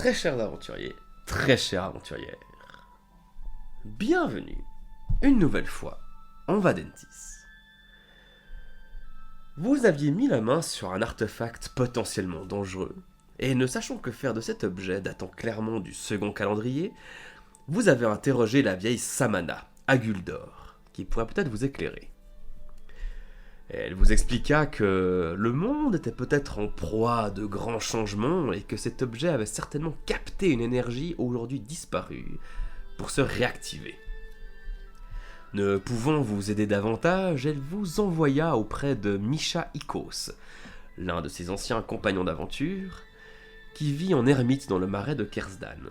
Très chers aventuriers, très chères aventurières, bienvenue une nouvelle fois en Vadentis. Vous aviez mis la main sur un artefact potentiellement dangereux, et ne sachant que faire de cet objet datant clairement du second calendrier, vous avez interrogé la vieille Samana, à Guldor, qui pourrait peut-être vous éclairer. Elle vous expliqua que le monde était peut-être en proie à de grands changements et que cet objet avait certainement capté une énergie aujourd'hui disparue pour se réactiver. Ne pouvant vous aider davantage, elle vous envoya auprès de Misha Ikos, l'un de ses anciens compagnons d'aventure, qui vit en ermite dans le marais de Kersdan.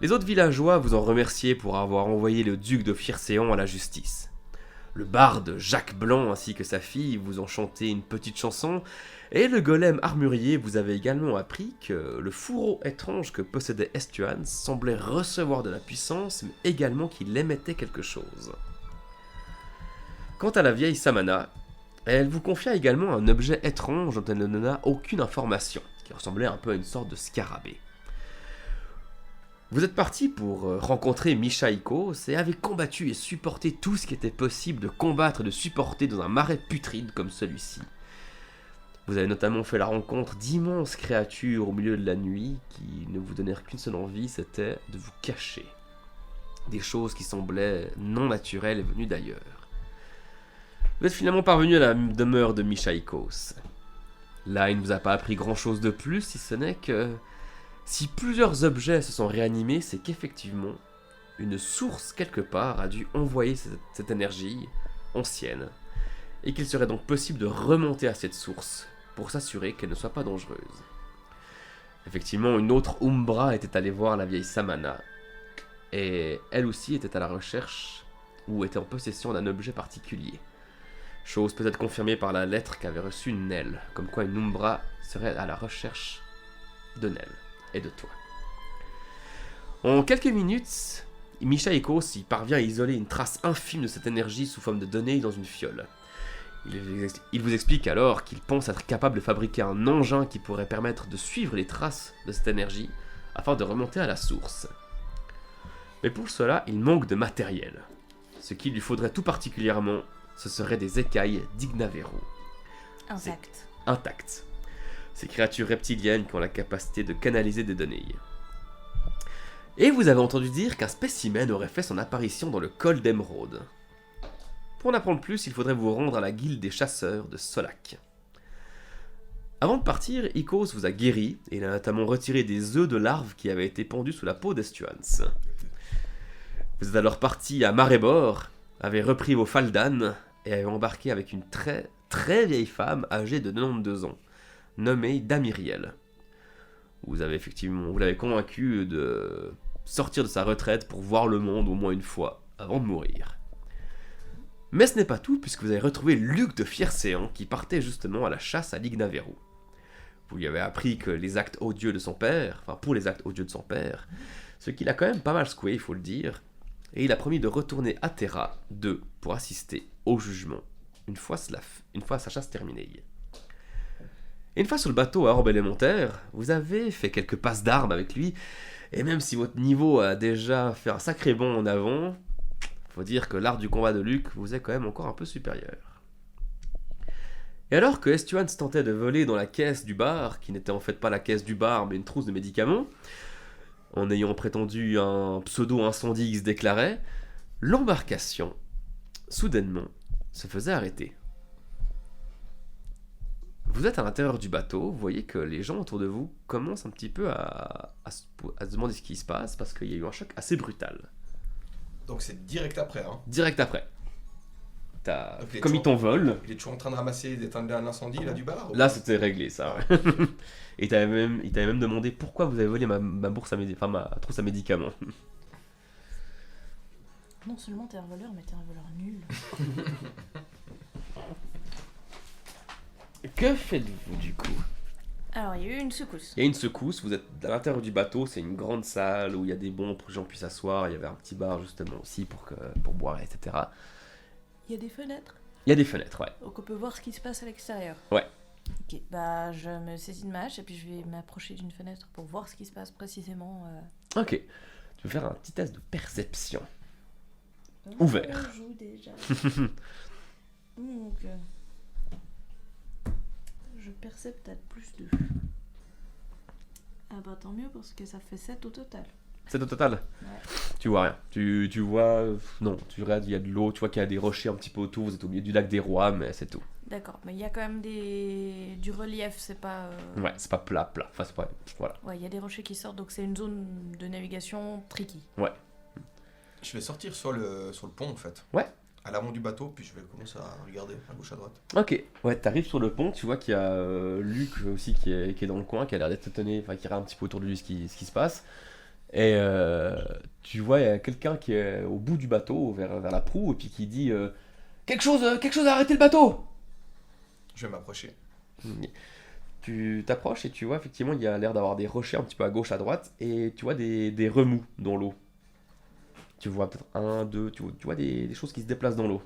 Les autres villageois vous en remerciaient pour avoir envoyé le duc de Fircéan à la justice. Le barde Jacques Blanc ainsi que sa fille vous ont chanté une petite chanson, et le golem armurier vous avait également appris que le fourreau étrange que possédait Estuan semblait recevoir de la puissance, mais également qu'il émettait quelque chose. Quant à la vieille Samana, elle vous confia également un objet étrange dont elle ne donna aucune information, qui ressemblait un peu à une sorte de scarabée. Vous êtes parti pour rencontrer Misha Ikos et avez combattu et supporté tout ce qui était possible de combattre et de supporter dans un marais putride comme celui-ci. Vous avez notamment fait la rencontre d'immenses créatures au milieu de la nuit qui ne vous donnèrent qu'une seule envie, c'était de vous cacher. Des choses qui semblaient non naturelles et venues d'ailleurs. Vous êtes finalement parvenu à la demeure de Misha Ikos. Là, il ne vous a pas appris grand-chose de plus, si ce n'est que si plusieurs objets se sont réanimés, c'est qu'effectivement, une source quelque part a dû envoyer cette énergie ancienne, et qu'il serait donc possible de remonter à cette source pour s'assurer qu'elle ne soit pas dangereuse. Effectivement, une autre Umbra était allée voir la vieille Samana, et elle aussi était à la recherche, ou était en possession d'un objet particulier. Chose peut-être confirmée par la lettre qu'avait reçue Nell, comme quoi une Umbra serait à la recherche de Nell et de toi. En quelques minutes, Misha Ikos y parvient à isoler une trace infime de cette énergie sous forme de données dans une fiole. Il vous explique alors qu'il pense être capable de fabriquer un engin qui pourrait permettre de suivre les traces de cette énergie afin de remonter à la source. Mais pour cela, il manque de matériel. Ce qu'il lui faudrait tout particulièrement, ce seraient des écailles d'Ignaveru. Intactes. Ces créatures reptiliennes qui ont la capacité de canaliser des données. Et vous avez entendu dire qu'un spécimen aurait fait son apparition dans le col d'Emeraude. Pour en apprendre plus, il faudrait vous rendre à la guilde des chasseurs de Solak. Avant de partir, Ikos vous a guéri, et il a notamment retiré des œufs de larves qui avaient été pendus sous la peau d'Estuans. Vous êtes alors parti à Marébor, avez repris vos faldanes, et avez embarqué avec une très très vieille femme âgée de 92 ans. Nommé Damiriel. Vous l'avez convaincu de sortir de sa retraite pour voir le monde au moins une fois avant de mourir. Mais ce n'est pas tout, puisque vous avez retrouvé Luc de Fircéan qui partait justement à la chasse à l'Ignaveru. Vous lui avez appris que les actes odieux de son père, pour les actes odieux de son père, ce qui l'a quand même pas mal secoué, il faut le dire, et il a promis de retourner à Terra pour assister au jugement, une fois sa chasse terminée. Et une fois sur le bateau à orbe élémentaire, vous avez fait quelques passes d'armes avec lui, et même si votre niveau a déjà fait un sacré bond en avant, faut dire que l'art du combat de Luc vous est quand même encore un peu supérieur. Et alors que Estuan tentait de voler dans la caisse du bar, qui n'était en fait pas la caisse du bar mais une trousse de médicaments, en ayant prétendu un pseudo-incendie qui se déclarait, l'embarcation, soudainement, se faisait arrêter. Vous êtes à l'intérieur du bateau, vous voyez que les gens autour de vous commencent un petit peu à se demander ce qui se passe, parce qu'il y a eu un choc assez brutal. Donc c'est direct après, hein. Direct après. T'as commis ton vol. Il est toujours en train de ramasser, d'éteindre l'incendie là du bar Là c'était réglé ça, ouais. Et il t'avait même demandé pourquoi vous avez volé ma bourse ma trousse à médicaments. Non seulement t'es un voleur, mais t'es un voleur nul. Que faites-vous du coup ? Alors, il y a eu une secousse. Il y a une secousse, vous êtes à l'intérieur du bateau, c'est une grande salle où il y a des bancs pour que les gens puissent s'asseoir, il y avait un petit bar justement aussi pour boire, etc. Il y a des fenêtres. Il y a des fenêtres, ouais. Donc on peut voir ce qui se passe à l'extérieur. Ouais. Ok, bah je me saisis de ma hache et puis je vais m'approcher d'une fenêtre pour voir ce qui se passe précisément. Ok. Tu peux faire un petit test de perception. Ouvert. On joue déjà. Donc, je percepte à plus 2. Ah bah tant mieux parce que ça fait 7 au total. C'est au total. Ouais. Tu vois rien. Tu vois. Non, tu regardes, il y a de l'eau, tu vois qu'il y a des rochers un petit peu autour, vous êtes au milieu du lac des Rois, mais c'est tout. D'accord, mais il y a quand même du relief, c'est pas... Ouais, c'est pas plat. Enfin, c'est pas. Voilà. Ouais, il y a des rochers qui sortent, donc c'est une zone de navigation tricky. Je vais sortir sur le pont en fait. Ouais. À l'avant du bateau, puis je vais commencer à regarder à gauche à droite. Ok, ouais, t'arrives sur le pont, tu vois qu'il y a Luc aussi qui est dans le coin, qui a l'air d'être étonné, enfin qui regarde un petit peu autour de lui ce qui se passe. Et tu vois, il y a quelqu'un qui est au bout du bateau, vers la proue, et puis qui dit quelque chose a arrêté le bateau. Je vais m'approcher. Tu t'approches et tu vois effectivement il y a l'air d'avoir des rochers un petit peu à gauche, à droite, et tu vois des remous dans l'eau. Tu vois peut-être un, deux, tu vois des choses qui se déplacent dans l'eau.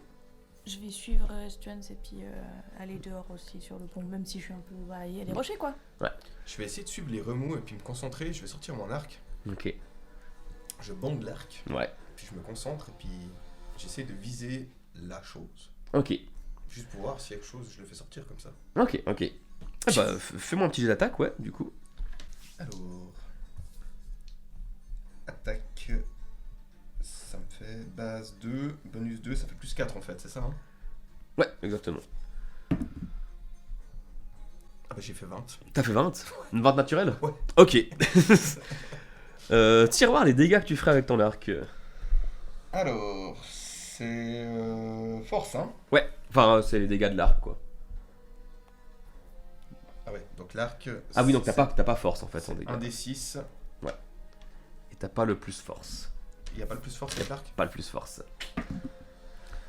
Je vais suivre Stuans et puis aller dehors aussi sur le pont, même si je suis un peu... Bah, il y a des rochers quoi. Je vais essayer de suivre les remous et puis me concentrer. Je vais sortir mon arc. Ok, Je bande l'arc. ouais, Puis je me concentre et puis j'essaie de viser la chose. ok, Juste pour voir s'il y a quelque chose, je le fais sortir comme ça. ok. Ah bah, fais-moi un petit jet d'attaque, ouais, du coup. Alors. Attaque. Ça me fait base 2, bonus 2, ça fait plus 4 en fait, c'est ça hein? Ouais, exactement. Ah bah j'ai fait 20. T'as fait 20? Une 20 naturelle? Ouais. Ok. Tire voir les dégâts que tu ferais avec ton arc. Alors, c'est force hein? Ouais, enfin, c'est les dégâts de l'arc, quoi. Ah ouais, donc l'arc. Ah oui, donc c'est t'as pas force en fait en dégâts. un des 6. Et t'as pas le plus force. Il n'y a pas le plus force avec l'arc? Pas le plus force.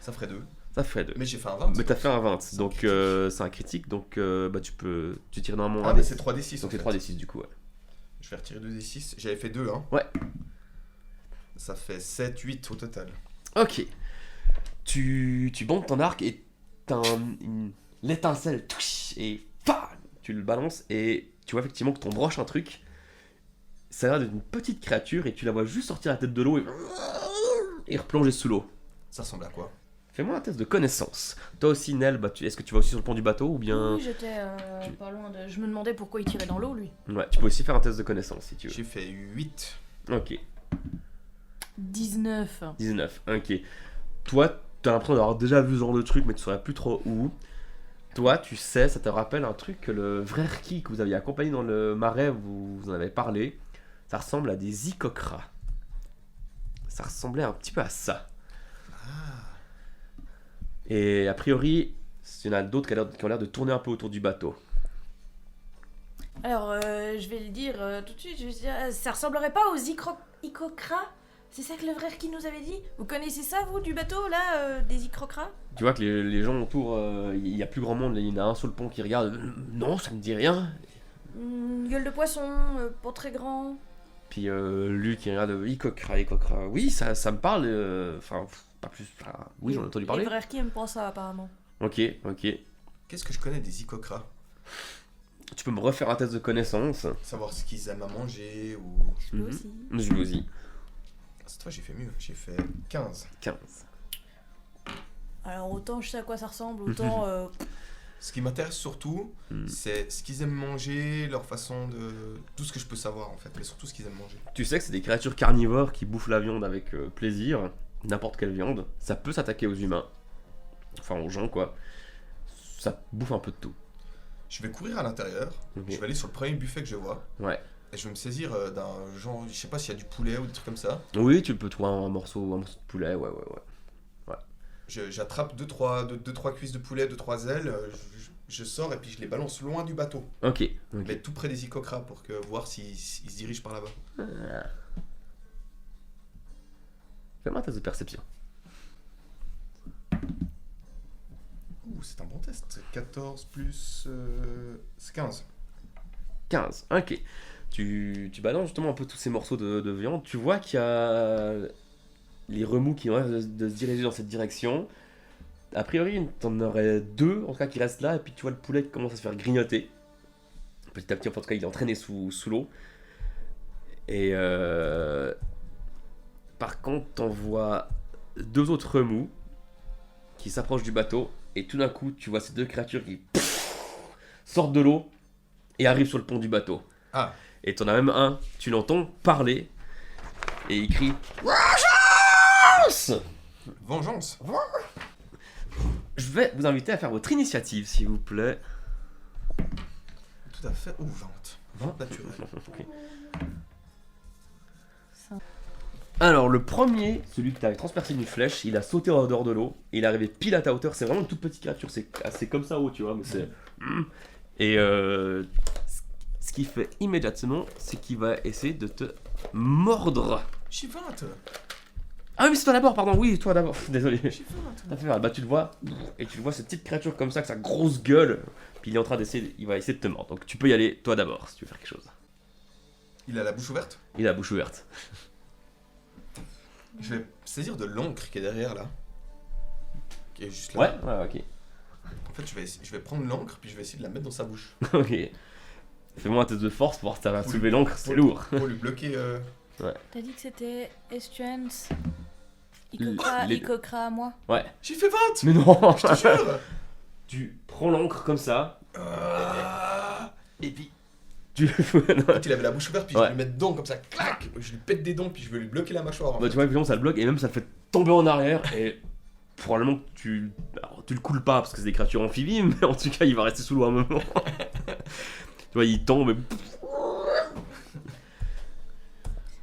Ça ferait 2. Ça ferait 2. Mais j'ai fait un 20. Mais t'as fait un 20, C'est un donc critique. c'est un critique, donc bah tu tires normalement Ah un mais des c'est 3d6 donc en c'est fait. 3d6 du coup, ouais. Je vais retirer 2d6. J'avais fait 2 hein? Ouais. Ça fait 7, 8 au total. Ok. Tu bandes ton arc et t'as l'étincelle, et tu le balances et tu vois effectivement que t'en broches un truc. Ça a l'air d'une petite créature et tu la vois juste sortir la tête de l'eau et replonger sous l'eau. Ça ressemble à quoi? Fais-moi un test de connaissance. Toi aussi, Nel, bah, est-ce que tu vas aussi sur le pont du bateau ou bien... Oui, j'étais pas loin de... Je me demandais pourquoi il tirait dans l'eau lui. Ouais, tu peux aussi faire un test de connaissance si tu veux. J'ai fait 8. Ok, 19. 19, ok. Toi, t'as l'impression d'avoir déjà vu ce genre de truc, mais tu saurais plus trop où. Toi, tu sais, ça te rappelle un truc que le vrai Rki que vous aviez accompagné dans le marais, vous en avez parlé. Ça ressemble à des icocras. Ça ressemblait un petit peu à ça. Et a priori, il y en a d'autres qui ont l'air de tourner un peu autour du bateau. Alors, je vais le dire tout de suite, je vais dire, ça ressemblerait pas aux icocras? C'est ça que le frère qui nous avait dit? Vous connaissez ça, vous, du bateau, là, des icocras? Tu vois que les gens autour, il y a plus grand monde, il y en a un sur le pont qui regarde. Non, ça me dit rien. Gueule de poisson, pas très grand. Puis lui qui regarde icocra. Oui, ça me parle. Enfin, pas plus. Oui, j'en ai entendu parler. Les frères qui aiment pas ça, apparemment. Ok. Qu'est-ce que je connais des icocras? Tu peux me refaire un test de connaissance. Savoir ce qu'ils aiment à manger ou... Je peux Mhm. aussi. Je vous y. Cette fois j'ai fait mieux, j'ai fait 15. 15. Alors, autant je sais à quoi ça ressemble, autant... Ce qui m'intéresse surtout, Hmm. c'est ce qu'ils aiment manger, leur façon de... Tout ce que je peux savoir en fait, mais surtout ce qu'ils aiment manger. Tu sais que c'est des créatures carnivores qui bouffent la viande avec plaisir. N'importe quelle viande. Ça peut s'attaquer aux humains. Enfin, aux gens, quoi. Ça bouffe un peu de tout. Je vais courir à l'intérieur, Ok. je vais aller sur le premier buffet que je vois, Ouais. et je vais me saisir d'un genre, je sais pas s'il y a du poulet ou des trucs comme ça. Oui, tu peux trouver un morceau de poulet, ouais. J'attrape 2-3 cuisses de poulet, 2-3 ailes, je sors et puis je les balance loin du bateau. Ok. Mais tout près des icocras pour voir s'ils se dirigent par là-bas. Fais-moi un test de perception. Ouh, c'est un bon test. 14 plus... c'est 15. 15, ok. Tu balances justement un peu tous ces morceaux de viande. Tu vois qu'il y a les remous qui ont l'air de se diriger dans cette direction. A priori, t'en aurais 2 en tout cas qui restent là, et puis tu vois le poulet qui commence à se faire grignoter. Petit à petit, en tout cas, il est entraîné sous l'eau. Et par contre, t'en vois 2 autres remous qui s'approchent du bateau, et tout d'un coup, tu vois ces 2 créatures qui sortent de l'eau et arrivent sur le pont du bateau. Ah. Et t'en as même un, tu l'entends parler, et il crie Vengeance. Je vais vous inviter à faire votre initiative, s'il vous plaît. Tout à fait. Ou vente. Vente naturelle. Ok. Ça. Alors, le premier, celui que t'avais transpercé d'une flèche, il a sauté en dehors de l'eau, et il est arrivé pile à ta hauteur. C'est vraiment une toute petite créature, c'est assez comme ça haut, tu vois, mais c'est... Et ce qu'il fait immédiatement, c'est qu'il va essayer de te mordre. Chivante. Ah oui, mais c'est toi d'abord, pardon, oui, toi d'abord, désolé. Chivante. Ça fait mal. Bah tu le vois, et tu le vois cette petite créature comme ça, avec sa grosse gueule, puis il est en train d'essayer, il va essayer de te mordre. Donc tu peux y aller, toi d'abord, si tu veux faire quelque chose. Il a la bouche ouverte. Il a la bouche ouverte. Je vais saisir de l'encre qui est derrière là. Qui est juste Ouais, là. ouais, ok. En fait, je vais prendre l'encre puis je vais essayer de la mettre dans sa bouche. Ok. Fais-moi un test de force pour voir si ça va Pour soulever lui- l'encre, c'est pour- lourd. Pour lui bloquer. T'as dit que c'était Estuance, Icocra, Les- Icocra à moi. Ouais. J'ai fait 20. Mais non. Je te jure. Tu prends l'encre comme ça, Ah. et puis... Tu... En fait, il avait la bouche ouverte puis je Ouais. vais lui mettre dedans comme ça. Clac. Je lui pète des dents puis je vais lui bloquer la mâchoire. en Bah fait. tu vois évidemment ça le bloque et même ça le fait tomber en arrière et probablement que alors, tu le coules pas parce que c'est des créatures amphibies mais en tout cas il va rester sous l'eau un moment. Tu vois il tombe et...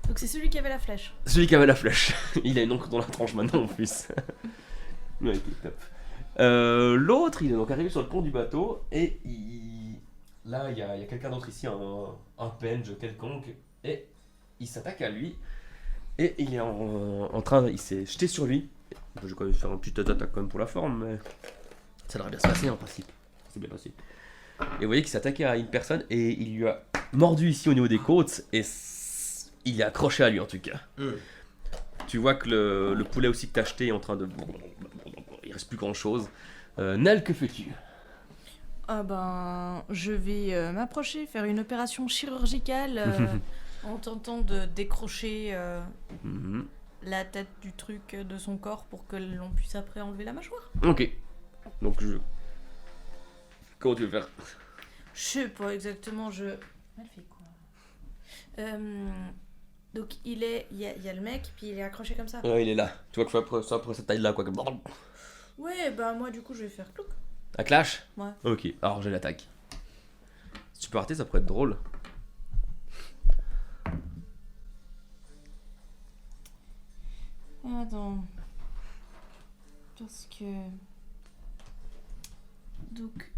Donc c'est celui qui avait la flèche. Celui qui avait la flèche, il a une encre dans la tranche maintenant en plus. Ouais, ok, top. L'autre il est donc arrivé sur le pont du bateau et là il y a quelqu'un d'autre ici, un penge quelconque et il s'attaque à lui et il est en train, il s'est jeté sur lui. Je vais quand même faire un petit attaque quand même pour la forme mais ça devrait bien se passer en principe. C'est bien passé. Et vous voyez qu'il s'attaquait à une personne et il lui a mordu ici au niveau des côtes et il est accroché à lui en tout cas. Tu vois que le poulet aussi que t'as acheté est en train de... Il reste plus grand chose. Nel, que fais-tu? Ah ben, je vais m'approcher, faire une opération chirurgicale en tentant de décrocher Mhm. la tête du truc de son corps pour que l'on puisse après enlever la mâchoire. Ok. Donc je... Comment tu veux faire? Je sais pas exactement, Elle fait quoi Donc il y a le mec, puis il est accroché comme ça. Il est là. Tu vois que c'est après cette taille-là quoi. Comme... Ouais, bah moi du coup je vais faire clouc. Un clash? Ouais. Ok, alors j'ai l'attaque. Si tu peux arrêter, ça pourrait être drôle. Attends. Parce que... Donc...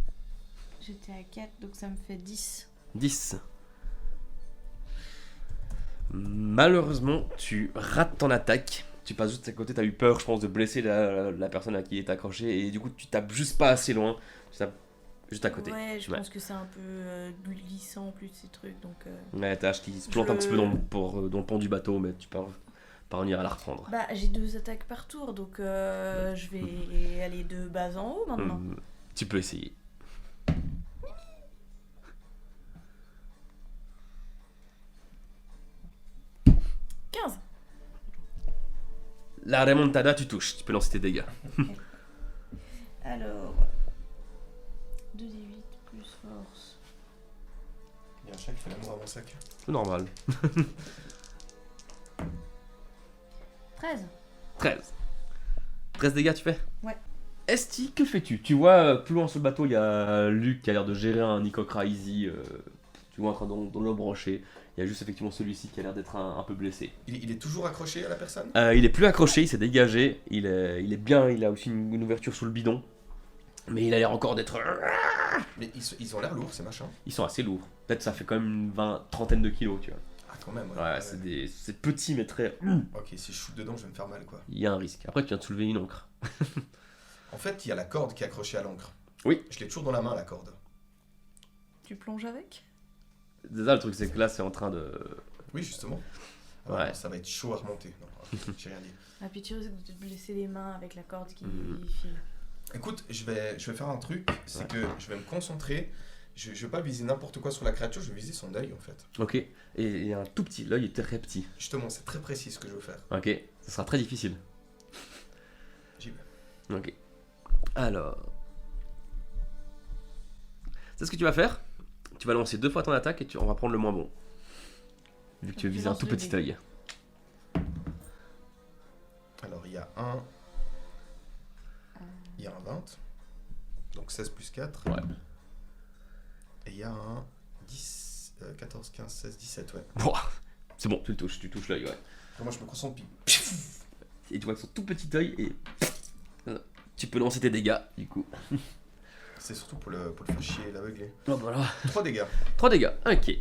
J'étais à 4, donc ça me fait 10. 10. Malheureusement, tu rates ton attaque. Tu passes juste à côté, t'as eu peur, je pense, de blesser la personne à qui il est accroché. Et du coup, tu tapes juste pas assez loin. Tu tapes juste à côté. Ouais, je Ouais. pense que c'est un peu glissant en plus ces trucs, donc... Ouais, t'as qui se plante un petit peu dans le pont du bateau, mais tu peux parvenir à la reprendre. Bah, j'ai 2 attaques par tour, donc je vais aller de bas en haut maintenant. Tu peux essayer. Mmh. 15. La remontada, tu touches. Tu peux lancer tes dégâts. Alors... 2d8 plus force. Il y a un chat qui fait l'amour à mon sac. C'est normal. 13. 13. 13 dégâts, tu fais? Ouais. Esti, que fais-tu? Tu vois, plus loin sur le bateau, il y a Luc qui a l'air de gérer un Icocra easy. Tu vois, en train de le brancher. Il y a juste effectivement celui-ci qui a l'air d'être un peu blessé. Il est toujours accroché à la personne. Il est plus accroché, il s'est dégagé. Il est bien, il a aussi une ouverture sous le bidon. Mais il a l'air encore d'être... Mais ils ont l'air lourds ces machins. Ils sont assez lourds. Peut-être ça fait quand même une trentaine de kilos, tu vois. Ah quand même. Ouais, c'est petit mais très... Ok, si je shoot dedans, je vais me faire mal quoi. Il y a un risque. Après, tu viens de soulever une encre. En fait, il y a la corde qui est accrochée à l'encre. Oui. Je l'ai toujours dans la main la corde. Tu plonges avec? C'est ça le truc, c'est que là, c'est en train de... Oui, justement. Ah, Ouais. Ça va être chaud à remonter. Non, ok, j'ai rien dit. Ah, puis tu risques de te blesser les mains avec la corde qui Mhm. file. Écoute, je vais faire un truc, c'est Ouais. que je vais me concentrer. Je vais pas viser n'importe quoi sur la créature, je vais viser son œil en fait. Ok. Et il y a un tout petit, l'œil est très petit. Justement, c'est très précis ce que je veux faire. Ok. Ça sera très difficile. J'y vais. Ok. Alors. C'est ce que tu vas faire. Tu vas lancer 2 fois ton attaque et on va prendre le moins bon. Vu que tu veux Tu viser un lances tout le petit dé. œil. Alors il y a un. Il y a un 20. Donc 16 plus 4. Ouais. Et il y a un 10, 14, 15, 16, 17, ouais. Ouah, c'est bon, tu touches l'œil, ouais. Après, moi je me concentre puis. Et tu vois son tout petit œil et. Tu peux lancer tes dégâts, du coup. C'est surtout pour le faire chier, l'aveugler. Oh, voilà. 3 dégâts. 3 dégâts, ok.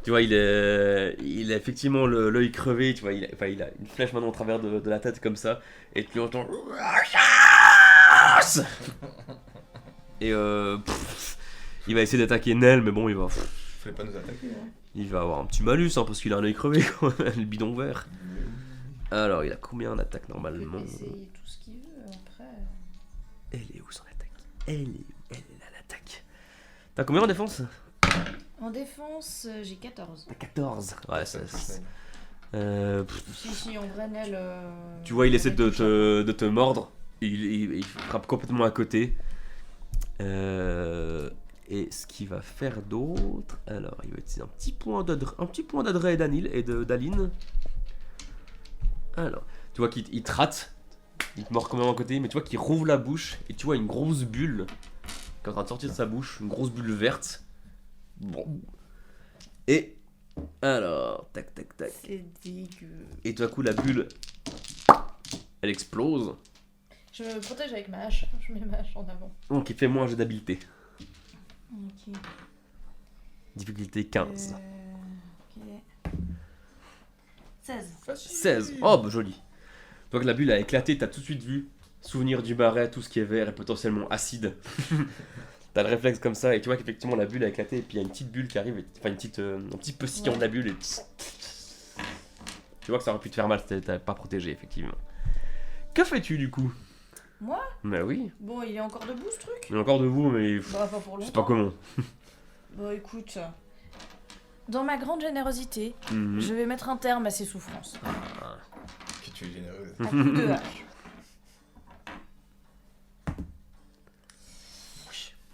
Tu vois, il a effectivement l'œil crevé, tu vois, il a une flèche maintenant au travers de la tête comme ça, et tu entends. Et il va essayer d'attaquer Nell, mais bon, Fallait pas nous attaquer, hein. il va avoir un petit malus, hein, parce qu'il a un œil crevé, quand même, le bidon vert. Alors, il a combien d'attaques Il normalement? peut essayer tout ce qu'il veut après. Elle est où son attaque? Elle est où? Elle est là, l'attaque. T'as combien en défense? En défense, j'ai 14. T'as 14. Ouais, Ça, ça. c'est- Si, en vrai, Nel. Tu vois, il essaie de toucher. te mordre. Il frappe complètement à côté. Et ce qu'il va faire d'autre. Alors, il va utiliser un petit point d'Adré et d'Aline. Alors, tu vois qu'il te rate. Il te mord quand même à côté. Mais tu vois qu'il rouvre la bouche. Et tu vois une grosse bulle qui est en train de sortir de sa bouche. Une grosse bulle verte. Bon. Et. Alors, tac, tac, tac. C'est dégueu. Et tout à coup, la bulle. Elle explose. Je me protège avec ma hache. Je mets ma hache en avant. Donc, il fait moins un jet d'habileté. Ok. Difficulté 15. Ok. 16. Facile. 16. Oh, bah, joli. Donc, la bulle a éclaté. T'as tout de suite vu. Souvenir du marais, tout ce qui est vert et potentiellement acide. T'as le réflexe comme ça. Et tu vois qu'effectivement, la bulle a éclaté. Et puis, il y a une petite bulle qui arrive. Enfin, un petit pestillant de la bulle. Et tu vois que ça aurait pu te faire mal si t'avais pas protégé, effectivement. Que fais-tu du coup? Moi? Bah oui. Bon, il est encore debout ce truc? Il y a encore de vous, mais Bah, pas pour je longtemps. sais pas comment. Bon, écoute. Dans ma grande générosité, Mhm. je vais mettre un terme à ses souffrances. Que tu es généreuse. À coup de hache.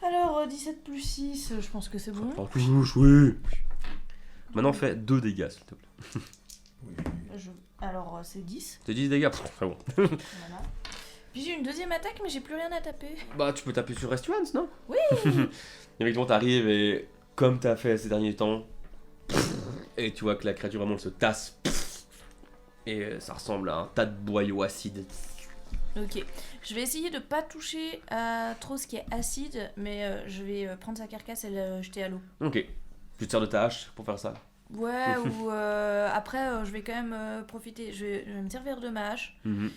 Alors, 17 plus 6, je pense que c'est bon. En touche, oui. Maintenant, fais 2 dégâts, s'il te plaît. Oui. Alors, c'est 10. T'as 10 dégâts? Pff, très bon. Voilà. Puis j'ai une deuxième attaque, mais j'ai plus rien à taper. Bah, tu peux taper sur Resturance, non? Oui. Effectivement, t'arrives et comme t'as fait ces derniers temps, et tu vois que la créature vraiment se tasse. Et ça ressemble à un tas de boyaux acides. Ok. Je vais essayer de pas toucher à trop ce qui est acide, mais je vais prendre sa carcasse et le jeter à l'eau. Ok. Tu te sers de ta hache pour faire ça? Ouais, ou après, je vais quand même profiter. Je vais me servir de ma hache. Mhm.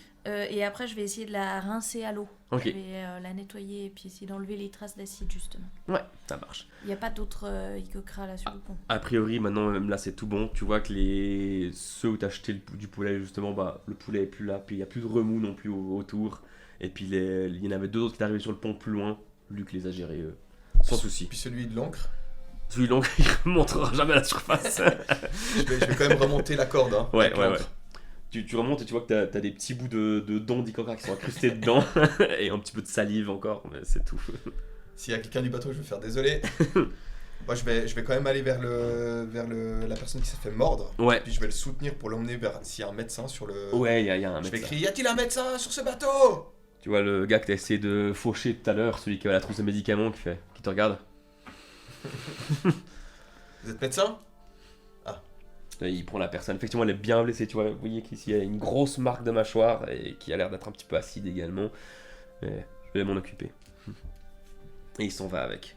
Et après, je vais essayer de la rincer à l'eau. Ok. Je vais la nettoyer et puis essayer d'enlever les traces d'acide, justement. Ouais, ça marche. Il n'y a pas d'autres icocras là sur le pont. A priori, maintenant, même là, c'est tout bon. Tu vois que ceux où t'as acheté du poulet, justement, bah, le poulet est plus là. Puis il n'y a plus de remous non plus autour. Et puis il y en avait 2 autres qui étaient arrivés sur le pont plus loin. Luc les a gérés sans souci. Puis celui de l'encre, Celui-là, il remontera jamais à la surface. je vais quand même remonter la corde. Hein, Ouais, avec ouais, l'encre. Tu remontes et tu vois que t'as des petits bouts de dents d'Icoca qui sont incrustés dedans. Et un petit peu de salive encore, mais c'est tout. S'il y a quelqu'un du bateau, je vais faire désolé. Moi, je vais quand même aller vers la personne qui s'est fait mordre. Ouais. Puis je vais le soutenir pour l'emmener vers s'il y a un médecin sur le. Ouais, il y a un Je mec. vais là. crier, y a-t-il un médecin sur ce bateau? Tu vois le gars que t'as essayé de faucher tout à l'heure, celui qui a la trousse de médicaments qui te regarde. Vous êtes médecin? Et il prend la personne. Effectivement, elle est bien blessée. Tu vois, vous voyez qu'ici, il y a une grosse marque de mâchoire et qui a l'air d'être un petit peu acide également. Mais je vais m'en occuper. Et il s'en va avec.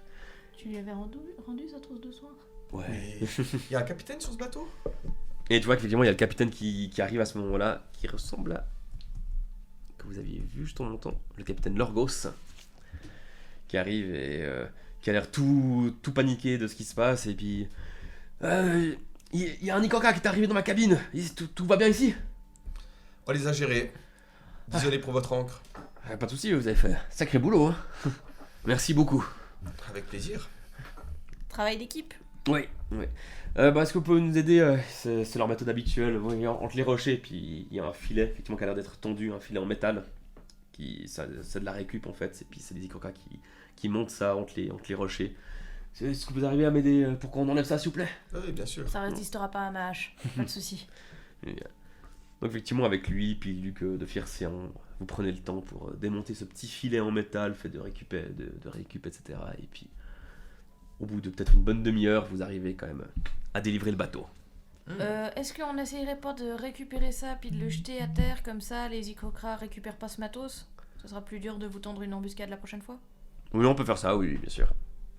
Tu lui avais rendu sa trousse de soins? Ouais. Mais y a un capitaine sur ce bateau? Et tu vois qu'effectivement, il y a le capitaine qui arrive à ce moment-là, qui ressemble à. Que vous aviez vu juste en montant, le capitaine Lorgos. Qui arrive et qui a l'air tout paniqué de ce qui se passe. Et puis. Il y a un Icoca qui est arrivé dans ma cabine. Tout va bien ici? On les a gérés. Désolé pour votre encre. Pas de soucis, vous avez fait un sacré boulot. Hein. Merci beaucoup. Avec plaisir. Travail d'équipe. Oui. Est-ce que vous pouvez nous aider c'est leur méthode habituelle. Entre les rochers, puis il y a un filet effectivement qui a l'air d'être tendu, un filet en métal. C'est de la récup en fait. Et puis c'est des icrocras qui montent ça entre les rochers. Est-ce que vous arrivez à m'aider pour qu'on enlève ça, s'il vous plaît? Oui, bien sûr. Ça résistera pas à ma hache. Pas de soucis. Donc effectivement avec lui puis Luc de Fiercien, vous prenez le temps pour démonter ce petit filet en métal fait de récup, etc. Et puis au bout de peut-être une bonne demi-heure, vous arrivez quand même à délivrer le bateau. Est-ce qu'on essayerait pas de récupérer ça puis de le jeter à terre comme ça les icrocras récupèrent pas ce matos? Ce sera plus dur de vous tendre une embuscade la prochaine fois? Oui, on peut faire ça, oui, bien sûr.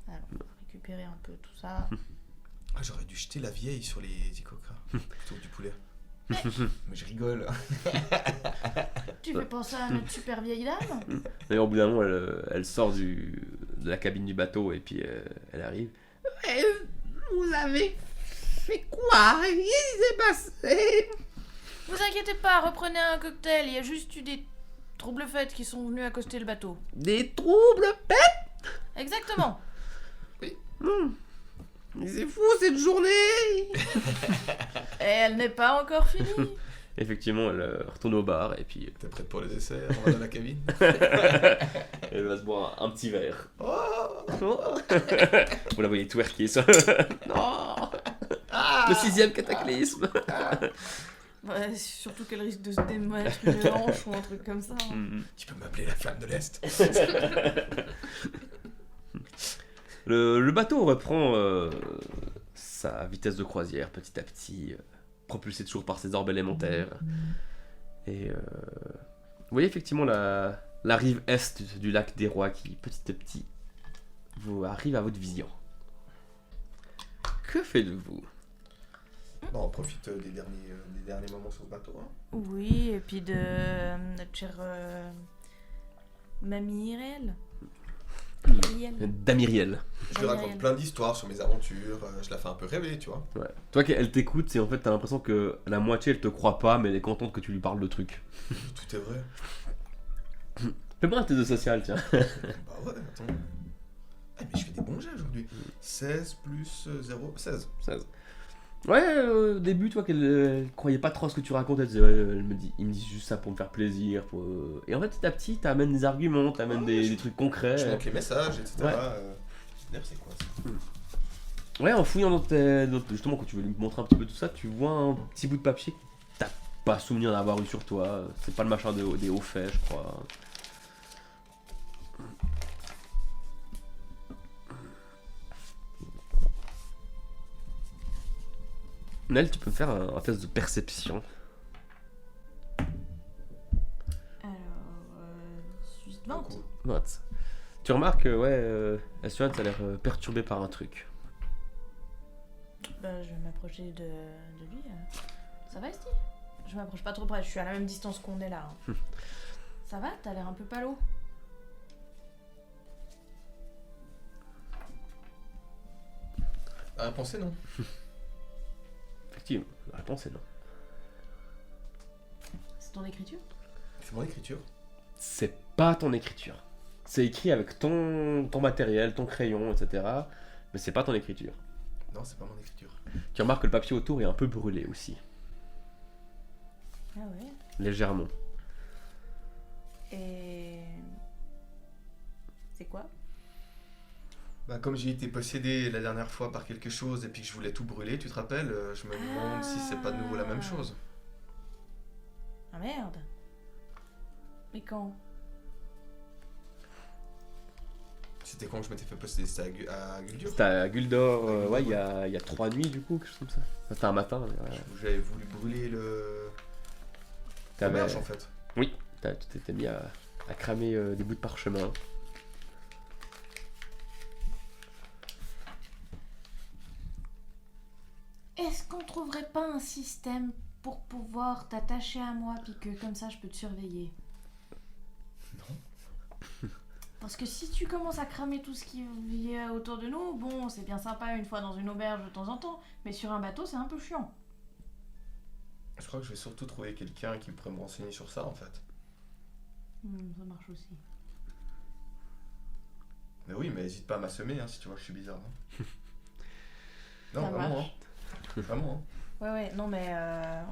Alors, on va récupérer un peu tout ça. Ah, j'aurais dû jeter la vieille sur les icocras plutôt que du poulet. Mais je rigole. Tu fais penser à notre super vieille dame? D'ailleurs, au bout d'un moment, elle sort de la cabine du bateau et puis elle arrive. Vous avez fait quoi? Qu'est-ce qui s'est passé? Vous inquiétez pas, reprenez un cocktail. Il y a juste eu des troubles faits qui sont venus accoster le bateau. Des troubles? Exactement. Mais c'est fou cette journée! Et elle n'est pas encore finie. Effectivement, elle retourne au bar et puis T'es prête pour le dessert? On va dans la cabine. elle va se boire un petit verre. Oh Vous la voyez twerker ça. Non! Le 6ème cataclysme. Ouais, surtout qu'elle risque de se démettre une hanche ou un truc comme ça. Hein. Tu peux m'appeler la flamme de l'Est. Le bateau reprend sa vitesse de croisière petit à petit, propulsé toujours par ses orbes élémentaires. Et vous voyez effectivement la rive est du lac des Rois qui petit à petit vous arrive à votre vision. Que faites-vous? Bon, on profite des derniers moments sur ce bateau. Hein. Oui, et puis de notre chère Mamie Irel. Damiriel. Je lui raconte plein d'histoires sur mes aventures. Je la fais un peu rêver, tu vois. Ouais. Toi, elle t'écoute et en fait t'as l'impression que la moitié elle te croit pas, mais elle est contente que tu lui parles de trucs. Tout est vrai. Fais-moi un test de social, tiens. Bah ouais, attends. Ah, mais je fais des bons jets aujourd'hui. 16 plus 0, 16. 16. Ouais, au début, toi, qu'elle croyait pas trop à ce que tu racontes, elle disait, ouais, il me dit juste ça pour me faire plaisir. Et en fait, petit à petit, t'amènes des arguments, t'amènes des trucs concrets. Je montre les messages, etc. Ouais. D'ailleurs, c'est quoi ça? Ouais, en fouillant justement, quand tu veux lui montrer un petit peu tout ça, tu vois un petit bout de papier que t'as pas souvenir d'avoir eu sur toi. C'est pas le machin des hauts faits, je crois. Nel, tu peux me faire un test de perception. Alors, 20. What? Tu remarques que, Assuad, ça a l'air perturbé par un truc. Bah, je vais m'approcher de lui. Ça va, Esti? Je m'approche pas trop près, je suis à la même distance qu'on est là. Hein. Ça va? T'as l'air un peu palo. La réponse est non. Effectivement, la réponse est non. C'est ton écriture? C'est mon écriture. C'est pas ton écriture. C'est écrit avec ton matériel, ton crayon, etc. Mais c'est pas ton écriture. Non, c'est pas mon écriture. Tu remarques que le papier autour est un peu brûlé aussi. Ah ouais. Légèrement. Et... C'est quoi? Bah, comme j'ai été possédé la dernière fois par quelque chose et puis que je voulais tout brûler, tu te rappelles, je me demande si c'est pas de nouveau la même chose. Ah merde. Mais quand? C'était quand que je m'étais fait posséder? C'était à Guldur? C'était à Guldor, il y a 3 nuits du coup, quelque chose comme ça. C'était un matin. Mais ouais. J'avais voulu brûler T'avais- l'auberge en fait. Oui, tu t'étais mis à cramer des bouts de parchemin. Est-ce qu'on trouverait pas un système pour pouvoir t'attacher à moi puis que comme ça je peux te surveiller? Non. Parce que si tu commences à cramer tout ce qui est autour de nous, bon, c'est bien sympa une fois dans une auberge de temps en temps, mais sur un bateau c'est un peu chiant. Je crois que je vais surtout trouver quelqu'un qui pourrait me renseigner sur ça en fait. Ça marche aussi. Mais oui, mais n'hésite pas à m'assommer si tu vois que je suis bizarre. Hein. Non, Ça vraiment. marche. Hein. Vraiment. Hein. Ouais, non mais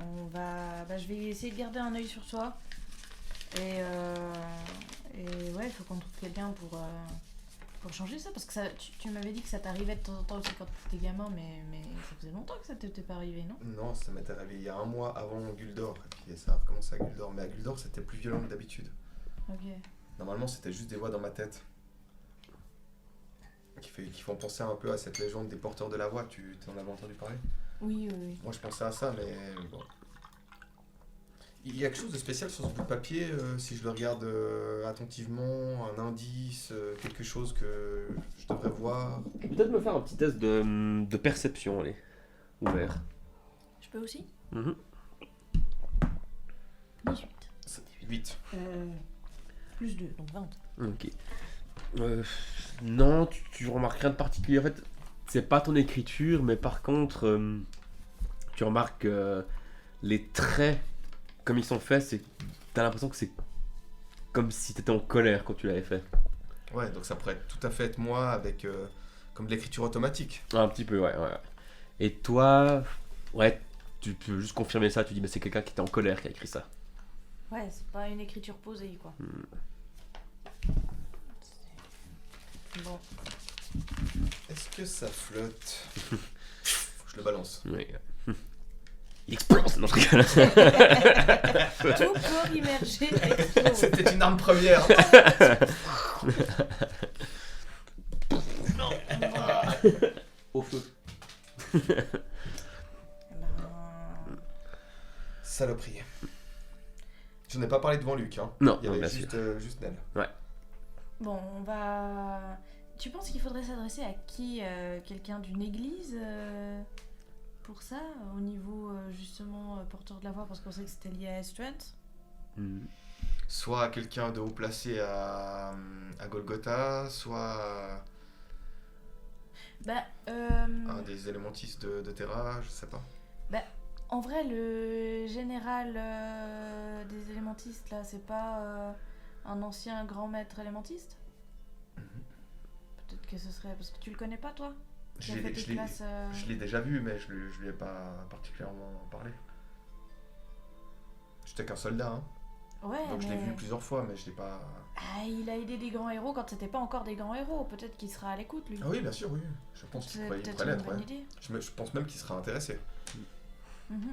on va... Bah, je vais essayer de garder un œil sur toi. Et ouais, il faut qu'on trouve quelqu'un pour changer ça. Parce que ça, tu m'avais dit que ça t'arrivait de temps en temps aussi quand t'étais gamin, mais ça faisait longtemps que ça t'était pas arrivé, non? Non, ça m'était arrivé il y a un mois avant Guldor. Et puis ça a recommencé à Guldor. Mais à Guldor, c'était plus violent que d'habitude. Ok. Normalement, c'était juste des voix dans ma tête. Qui font penser un peu à cette légende des porteurs de la voix. Tu en avais entendu parler? Oui. Moi, je pensais à ça, mais bon. Il y a quelque chose de spécial sur ce bout de papier, si je le regarde attentivement, un indice, quelque chose que je devrais voir. Je peux peut-être me faire un petit test de perception, allez. Ouvert. Je peux aussi? 18. 8. Plus 2, donc 20. Ok. Non, tu remarques rien de particulier. En fait, c'est pas ton écriture, mais par contre, tu remarques les traits, comme ils sont faits, t'as l'impression que c'est comme si t'étais en colère quand tu l'avais fait. Ouais, donc ça pourrait tout à fait être moi avec comme de l'écriture automatique. Un petit peu, ouais. Et toi, ouais, tu peux juste confirmer ça. Tu dis, mais c'est quelqu'un qui était en colère qui a écrit ça. Ouais, c'est pas une écriture posée, quoi. Bon. Est-ce que ça flotte? Je le balance. Ouais. Il explose. Non, je rigole. Tout corps immergé explose. C'était une arme première. Au feu. Saloperie. Je n'ai pas parlé devant Luc. Hein. Non, il y avait bien juste Nel. Bon, on va... Tu penses qu'il faudrait s'adresser à qui? Quelqu'un d'une église pour ça? Au niveau, justement, porteur de la voix, parce qu'on sait que c'était lié à Estrance? Soit quelqu'un de haut placé à Golgotha, soit un des élémentistes de Terra, je sais pas. En vrai, le général des élémentistes, là, c'est pas un ancien grand maître élémentiste? Peut-être que ce serait... Parce que tu le connais pas, toi? Qui a fait tes classes, Je l'ai déjà vu, mais je lui ai pas particulièrement parlé. J'étais qu'un soldat, hein. Ouais, Donc je l'ai mais... vu plusieurs fois, mais je l'ai pas... Ah, il a aidé des grands héros quand c'était pas encore des grands héros. Peut-être qu'il sera à l'écoute, lui. Ah oui, bien sûr, oui. Je pense qu'il C'est pourrait peut-être une l'être, bonne ouais. idée. Je pense même qu'il sera intéressé. Mhm.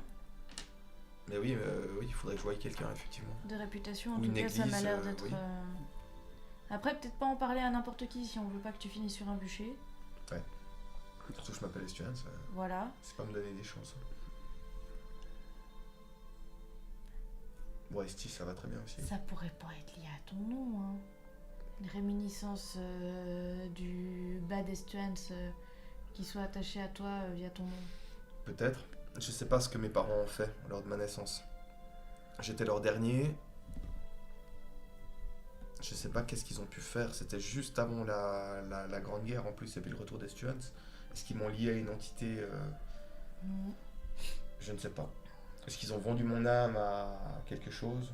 Mais oui, il faudrait que je voie quelqu'un, effectivement. De réputation, en Ou tout une cas, ça m'a église, l'air d'être... oui. Après, peut-être pas en parler à n'importe qui si on veut pas que tu finisses sur un bûcher. Surtout que je m'appelle Estuance, Voilà. c'est pas me donner des chances. Bon, Esti, ça va très bien aussi. Ça pourrait pas être lié à ton nom, hein. Une réminiscence du bad Estuance qui soit attachée à toi via ton nom. Peut-être. Je sais pas ce que mes parents ont fait lors de ma naissance. J'étais leur dernier. Je sais pas qu'est-ce qu'ils ont pu faire. C'était juste avant la Grande Guerre en plus, et puis le retour d'Estuance. Est-ce qu'ils m'ont lié à une entité Je ne sais pas. Est-ce qu'ils ont vendu mon âme à quelque chose?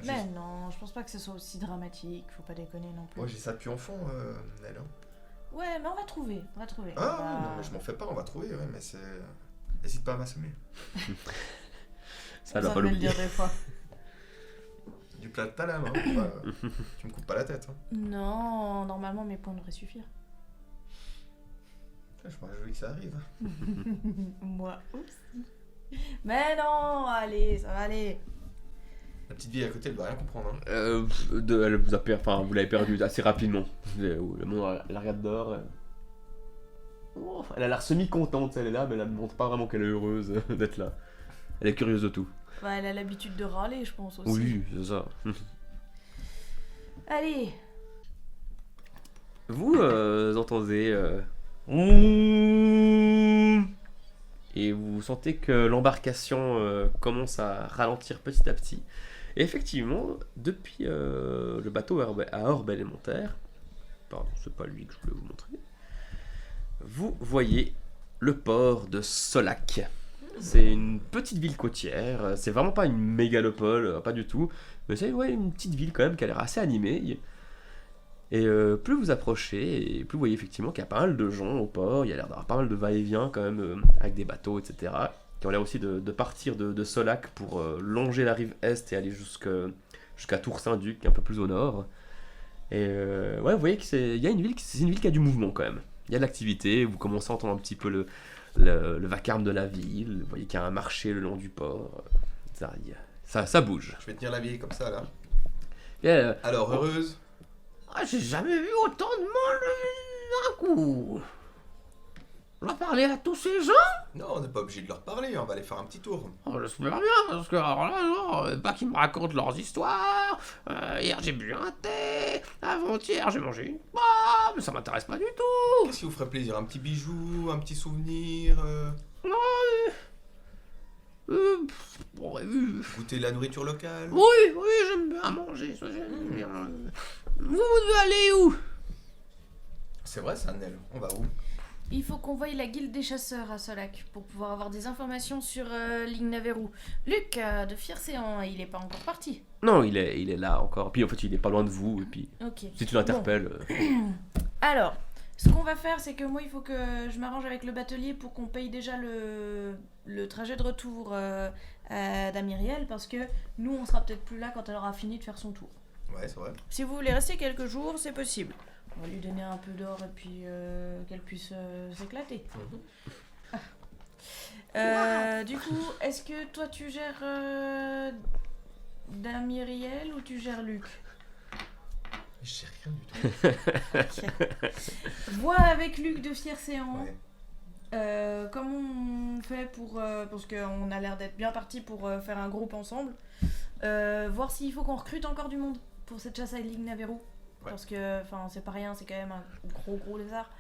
Mais non, je pense pas que ce soit aussi dramatique, faut pas déconner non plus. Moi j'ai ça depuis enfant, Nel. Hein. Ouais, mais on va trouver. Ah On oui, va- non, mais je m'en fais pas, on va trouver, ouais, mais c'est... N'hésite pas à m'assommer. Ça On doit va pas me le l'oublier. dire des fois. Du plat de ta lame, hein. Tu me coupes pas la tête. Hein. Non, normalement mes points devraient suffire. Je me réjouis que ça arrive. Moi aussi. Mais non, allez, ça va aller. La petite vieille à côté, elle doit rien comprendre. Hein. Elle vous a enfin, vous l'avez perdu assez rapidement. Le monde la regarde dehors. Oh, elle a l'air semi-contente, elle est là, mais elle ne montre pas vraiment qu'elle est heureuse d'être là. Elle est curieuse de tout. Bah, elle a l'habitude de râler, je pense aussi. Oui, c'est ça. Allez. Vous entendez... Et vous sentez que l'embarcation commence à ralentir petit à petit. Et effectivement, depuis le bateau à orbe élémentaire, pardon, c'est pas lui que je voulais vous montrer, vous voyez le port de Solac. C'est une petite ville côtière, c'est vraiment pas une mégalopole, pas du tout, mais c'est une petite ville quand même qui a l'air assez animée. Et plus vous approchez, et plus vous voyez effectivement qu'il y a pas mal de gens au port, il y a l'air d'avoir pas mal de va-et-vient quand même, avec des bateaux, etc., qui ont l'air aussi de partir de Solac pour longer la rive est et aller jusqu'à Tour-Saint-Duc, un peu plus au nord. Et vous voyez que c'est une ville qui a du mouvement quand même. Il y a de l'activité, vous commencez à entendre un petit peu le vacarme de la ville, vous voyez qu'il y a un marché le long du port, ça bouge. Je vais tenir la vieille comme ça là. Et, Alors, heureuse? Ah, j'ai jamais vu autant de monde d'un coup. On va parler à tous ces gens. Non, on n'est pas obligé de leur parler, on va aller faire un petit tour. Oh, j'espère bien, parce que alors là, non, pas qu'ils me racontent leurs histoires. Hier j'ai bu un thé, avant-hier j'ai mangé une pomme, ça m'intéresse pas du tout. Qu'est-ce qui vous ferait plaisir? Un petit bijou, un petit souvenir On aurait vu. Goûter la nourriture locale? Oui, j'aime bien manger, ça j'aime bien. Vous devez aller où? C'est vrai ça, Nel. On va où? Il faut qu'on voie la guilde des chasseurs à Solac pour pouvoir avoir des informations sur Lignaverou. Luc de Fiercéan, il est pas encore parti. non, il est là encore, puis en fait il est pas loin de vous, et puis Ok. si tu l'interpelles... Alors, ce qu'on va faire, c'est que moi, il faut que je m'arrange avec le batelier pour qu'on paye déjà le trajet de retour d'Amiriel, parce que nous, on sera peut-être plus là quand elle aura fini de faire son tour. Ouais, c'est vrai. Si vous voulez rester quelques jours, c'est possible. On va lui donner un peu d'or et puis qu'elle puisse s'éclater. Du coup, est-ce que toi, tu gères Damiriel ou tu gères Luc? Je sais rien du tout. Ok. Vois avec Luc de Fiercéan. Ouais. Comment on fait pour... parce qu'on a l'air d'être bien parti pour faire un groupe ensemble. Voir s'il faut qu'on recrute encore du monde pour cette chasse à Lignaverou. Ouais. Parce que c'est pas rien, c'est quand même un gros lézard.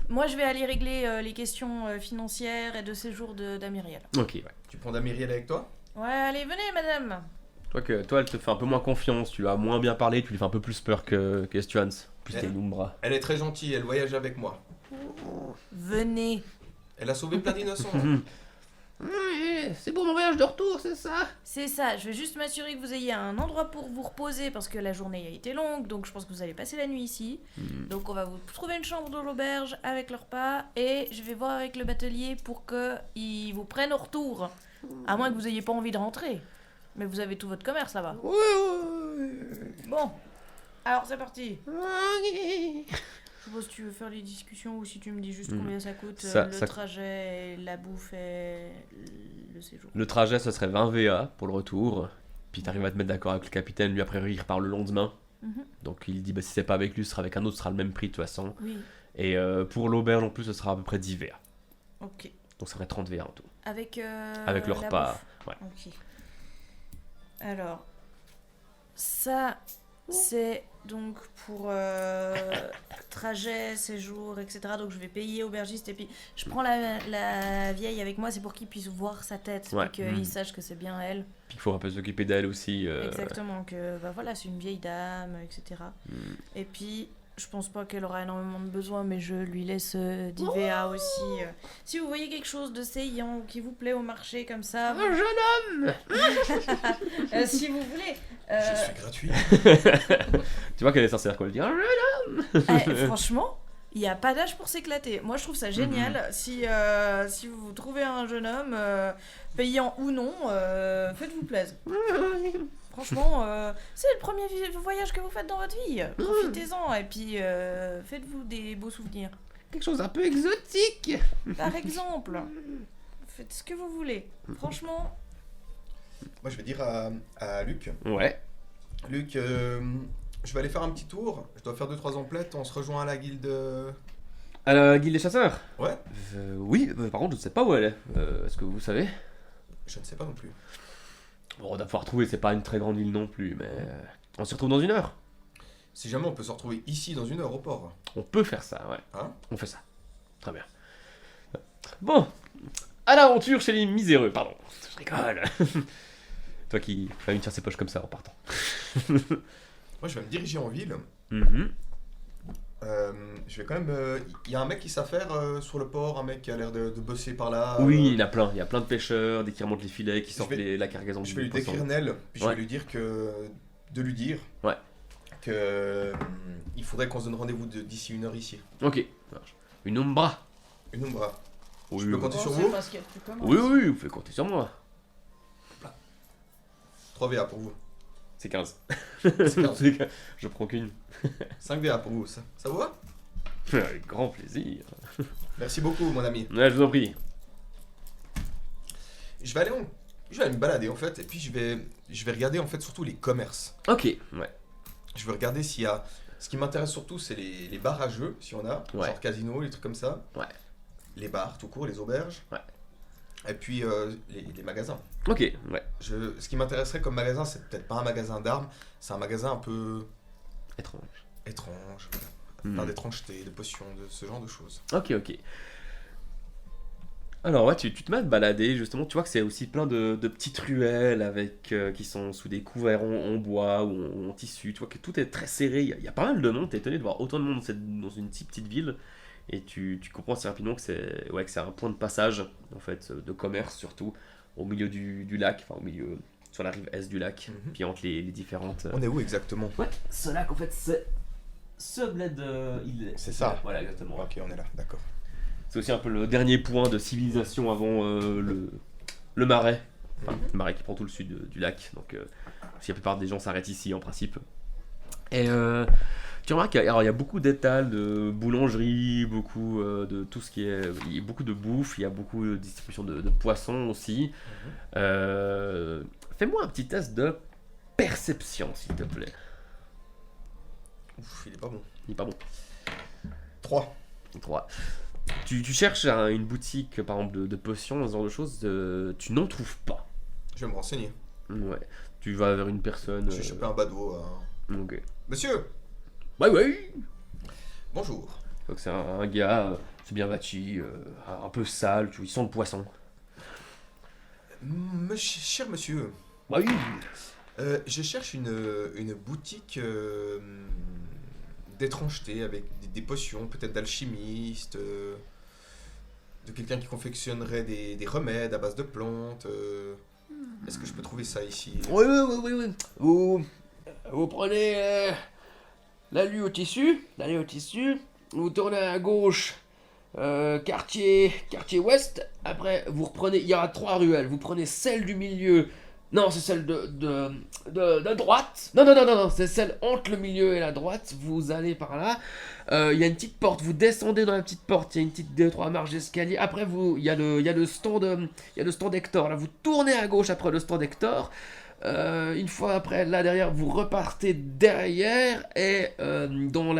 Moi je vais aller régler les questions financières et de séjour d'Amiriel. Ok, ouais. Tu prends Damiriel avec toi? Ouais, allez, venez madame. Toi, elle te fait un peu moins confiance, tu lui as moins bien parlé, tu lui fais un peu plus peur que Stuans, plus t'es une Umbra. Elle est très gentille, elle voyage avec moi. Venez. Elle a sauvé plein d'innocents. Oui, c'est pour mon voyage de retour, c'est ça? C'est ça, je vais juste m'assurer que vous ayez un endroit pour vous reposer parce que la journée a été longue, donc je pense que vous allez passer la nuit ici. Donc on va vous trouver une chambre dans l'auberge avec le repas et je vais voir avec le batelier pour qu'ils vous prennent au retour. À moins que vous ayez pas envie de rentrer. Mais vous avez tout votre commerce là-bas. Oui. Bon, alors c'est parti. Ok. Je sais pas si tu veux faire les discussions ou si tu me dis juste combien ça coûte, Ça- le ça- trajet, la bouffe et le séjour. Le trajet, ce serait 20 VA pour le retour, puis t'arrives à te mettre d'accord avec le capitaine, lui après il repart le lendemain. Mhm. Donc il dit si c'est pas avec lui, ce sera avec un autre, ce sera le même prix de toute façon. Oui, Et pour l'auberge en plus, ce sera à peu près 10 VA. ok. Donc ça ferait 30 VA en tout. Avec, Avec le la repas. bouffe. Ouais. Ok. Alors, ça, c'est donc pour trajet, séjour, etc. Donc je vais payer aubergiste et puis je prends la vieille avec moi, c'est pour qu'il puisse voir sa tête Ouais. et qu'il sache que c'est bien elle. Puis il faut un peu s'occuper d'elle aussi. Exactement, que bah voilà, c'est une vieille dame, etc. Et puis, je pense pas qu'elle aura énormément de besoins, mais je lui laisse d'IVA aussi. Si vous voyez quelque chose de saillant ou qui vous plaît au marché comme ça, Un jeune homme. si vous voulez. Je suis gratuit. Tu vois qu'elle est sincère quand elle dit Franchement, il n'y a pas d'âge pour s'éclater. Moi, je trouve ça génial. Si vous trouvez un jeune homme, payant ou non, faites-vous plaisir. Franchement, c'est le premier voyage que vous faites dans votre vie. Profitez-en et puis faites-vous des beaux souvenirs. Quelque chose un peu exotique. Par exemple, faites ce que vous voulez. Franchement, Moi, je vais dire à Luc. Ouais. Luc, je vais aller faire un petit tour. Je dois faire 2-3 emplettes. On se rejoint à la guilde. À la guilde des chasseurs Ouais. Oui, par contre, je ne sais pas où elle est. Est-ce que vous savez? Je ne sais pas non plus. Bon, on va pouvoir trouver, c'est pas une très grande ville non plus, mais on se retrouve dans 1 heure. Si jamais on peut se retrouver ici dans 1 heure au port. On peut faire ça, ouais. Hein? On fait ça. Très bien. Bon, à l'aventure chez les miséreux, pardon. Je rigole. Toi qui vas une tirer ses poches comme ça en partant. Moi, je vais me diriger en ville. Mhm. Je vais quand même. Il y a un mec qui sait faire sur le port, un mec qui a l'air de bosser par là. Oui, il y en a plein. Il y a plein de pêcheurs, dès qu'ils remontent les filets, qui sortent la cargaison Je du vais lui poisson. décrire Nel, puis je Ouais. vais lui dire que. De lui dire. Ouais. Que. Il faudrait qu'on se donne rendez-vous d'ici 1 heure ici. Ok, ça marche. Une ombra. Une ombra. Oui, Je peux compter sur c'est vous parce que tu commences. oui, oui, vous pouvez compter sur moi. 3 VA pour vous. C'est 15. C'est 15. Je prends qu'une. 5 VA pour vous, ça vous va? Avec grand plaisir. Merci beaucoup, mon ami. Ouais, je vous en prie. Je vais aller me balader en fait, et puis je vais regarder en fait surtout les commerces. Ok, ouais. Je vais regarder s'il y a. Ce qui m'intéresse surtout, c'est les bars à jeux, si on a, Ouais. genre casino, les trucs comme ça. Ouais. Les bars, tout court, les auberges. Ouais. Et puis les magasins. Ok, ouais. Ce qui m'intéresserait comme magasin, c'est peut-être pas un magasin d'armes, c'est un magasin un peu Étrange. étrange, Hmm. plein d'étrangeté, de potions, de ce genre de choses. Ok, ok. Alors ouais, tu te mets à te balader, justement, tu vois que c'est aussi plein de petites ruelles avec, qui sont sous des couverts en bois ou en tissu, tu vois que tout est très serré, il y a pas mal de monde, t'es étonné de voir autant de monde dans une si petite ville, et tu comprends assez rapidement que c'est un point de passage, en fait, de commerce surtout, au milieu du lac, enfin au milieu, sur la rive est du lac, Mhm. puis entre les différentes... On est où exactement? Ouais, ce lac en fait c'est ce bled C'est ça. Voilà, exactement. Ok, on est là, d'accord. C'est aussi un peu le dernier point de civilisation avant le marais. Enfin, Mhm. le marais qui prend tout le sud du lac. Donc, si la plupart des gens s'arrêtent ici en principe. Et tu remarques qu'il y a beaucoup d'étals de boulangerie, beaucoup de tout ce qui est. Il y a beaucoup de bouffe, il y a beaucoup de distribution de poissons aussi. Fais-moi un petit test de perception, s'il te plaît. Ouf, il est pas bon. Il est pas bon. 3. 3. Tu cherches une boutique, par exemple, de potions, ce genre de choses, tu n'en trouves pas. Je vais me renseigner. Ouais. Tu vas vers une personne. J'ai chopé un badaud. Ok. Monsieur, Ouais, ouais. bonjour. Donc c'est un gars, c'est bien bâti, un peu sale, tu vois, il sent le poisson. Cher monsieur, Bah oui. je cherche une boutique d'étrangeté avec des potions, peut-être d'alchimiste, de quelqu'un qui confectionnerait des remèdes à base de plantes. Est-ce que je peux trouver ça ici? Oui, oui, oui, oui. Vous prenez l'allée au tissu, vous tournez à gauche, quartier ouest, après vous reprenez, il y aura 3 ruelles, vous prenez celle du milieu, non, c'est celle de droite, non, c'est celle entre le milieu et la droite, vous allez par là, il y a une petite porte, vous descendez dans la petite porte, il y a une petite 2-3 marches d'escalier, après il y a le stand Hector, là vous tournez à gauche après le stand Hector, une fois après, là derrière, vous repartez derrière et dans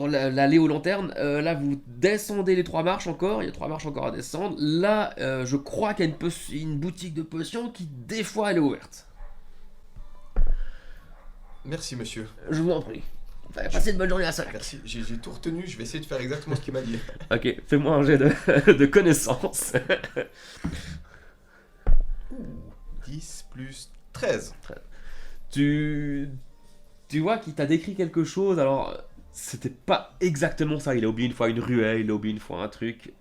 l'allée aux lanternes, là vous descendez les 3 marches encore, il y a 3 marches encore à descendre. Là, je crois qu'il y a une boutique de potions qui, des fois, elle est ouverte. Merci monsieur. Je vous en prie. Passez une bonne journée à ça. Merci. J'ai tout retenu, je vais essayer de faire exactement ce qu'il m'a dit. Ok, fais-moi un jet de connaissances. 10 plus 13. tu vois qu'il t'a décrit quelque chose, alors c'était pas exactement ça, il a oublié une fois une ruelle, il a oublié une fois un truc.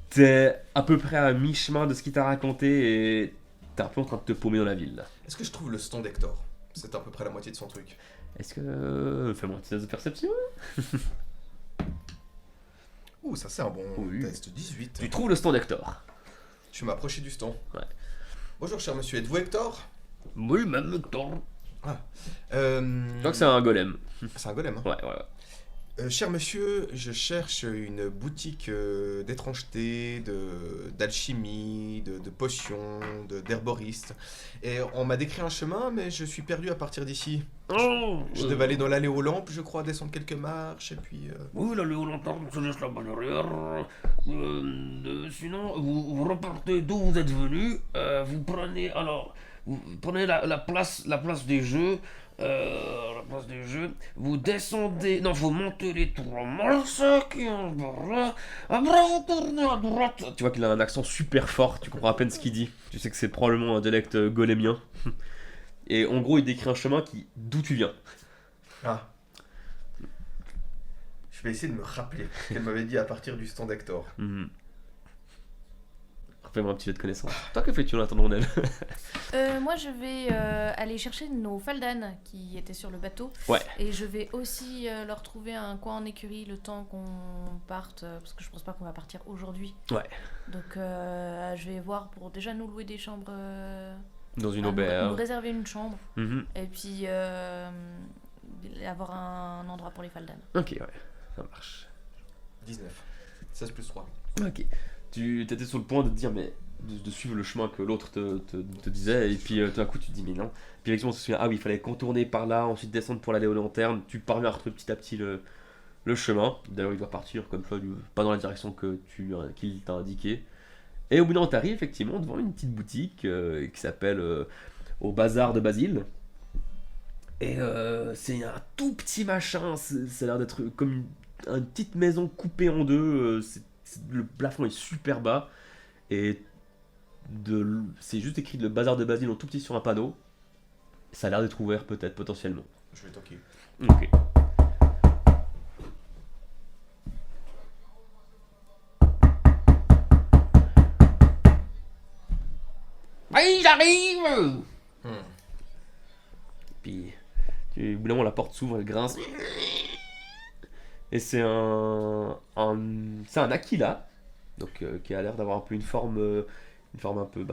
T'es à peu près à mi-chemin de ce qu'il t'a raconté et t'es un peu en train de te paumer dans la ville. Est-ce que je trouve le stand Hector? C'est à peu près la moitié de son truc. Est-ce que... Fais-moi un petit test de perception. Ouh, ça c'est un bon Oui. test. 18. Tu trouves le stand Hector. Je vais m'approcher du stand. Ouais. Bonjour cher monsieur, êtes-vous Hector? Oui, même Hector. Je crois que c'est un golem. C'est un golem. Hein. Ouais. Cher monsieur, je cherche une boutique d'étrangeté, d'alchimie, de potions, d'herboristes. Et on m'a décrit un chemin, mais je suis perdu à partir d'ici. Oh, Je devais aller dans l'allée aux lampes, je crois, descendre quelques marches, et puis... Oui, l'allée aux lanternes se laisse là-bas derrière. Sinon, vous repartez d'où vous êtes venu. Vous prenez la place des jeux. Vous descendez. Non, vous montez les 3 marches qui ont par là. Après, vous tournez à droite. Tu vois qu'il a un accent super fort, tu comprends à peine ce qu'il dit. Tu sais que c'est probablement un dialecte golémien. Et en gros, il décrit un chemin d'où tu viens. Ah. Je vais essayer de me rappeler ce qu'elle m'avait dit à partir du stand Hector. Mhm. Fais-moi un petit jeu de connaissance. Toi, que fais-tu en attendant, Nel? Moi, je vais aller chercher nos faldanes qui étaient sur le bateau. Ouais. Et je vais aussi leur trouver un coin en écurie le temps qu'on parte, parce que je pense pas qu'on va partir aujourd'hui. Ouais. Donc, je vais voir pour déjà nous louer des chambres, Dans une nous auberge. réserver une chambre, Mhm. et puis avoir un endroit pour les faldanes. Ok, ouais, ça marche. 19. 16 plus 3. Ok. Tu étais sur le point de te dire, mais de suivre le chemin que l'autre te disait, et puis tout d'un coup tu te dis, mais non. Puis effectivement, on se souvient, ah oui, il fallait contourner par là, ensuite descendre pour aller au lanterne. Tu parviens à retrouver petit à petit le chemin. D'ailleurs, il doit partir comme ça, pas dans la direction qu'il t'a indiqué. Et au bout d'un moment, t'arrives effectivement devant une petite boutique qui s'appelle Au Bazar de Basile. Et c'est un tout petit machin, ça a l'air d'être comme une petite maison coupée en deux. Le plafond est super bas. Et c'est juste écrit le Bazar de Basile en tout petit sur un panneau. Ça a l'air d'être ouvert peut-être, potentiellement. Je vais toquer. Ok. Oui, j'arrive. Puis, au bout d'un moment, la porte s'ouvre, elle grince. Et c'est c'est un Aquila, donc qui a l'air d'avoir un peu une forme un peu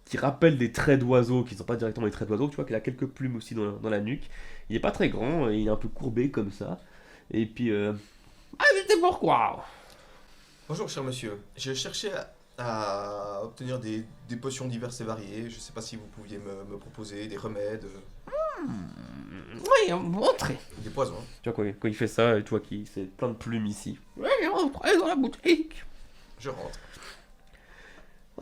qui rappelle des traits d'oiseau, qui ne sont pas directement des traits d'oiseau, tu vois, qu'il a quelques plumes aussi dans la nuque. Il est pas très grand, il est un peu courbé comme ça. Et puis, Ah, c'était pourquoi? Bonjour, cher monsieur. Je cherchais à obtenir des potions diverses et variées. Je sais pas si vous pouviez me proposer des remèdes, Oui, montrez. des poisons. tu vois, quand il fait ça, tu vois qu'il c'est plein de plumes ici. Oui, entrez dans la boutique. Je rentre.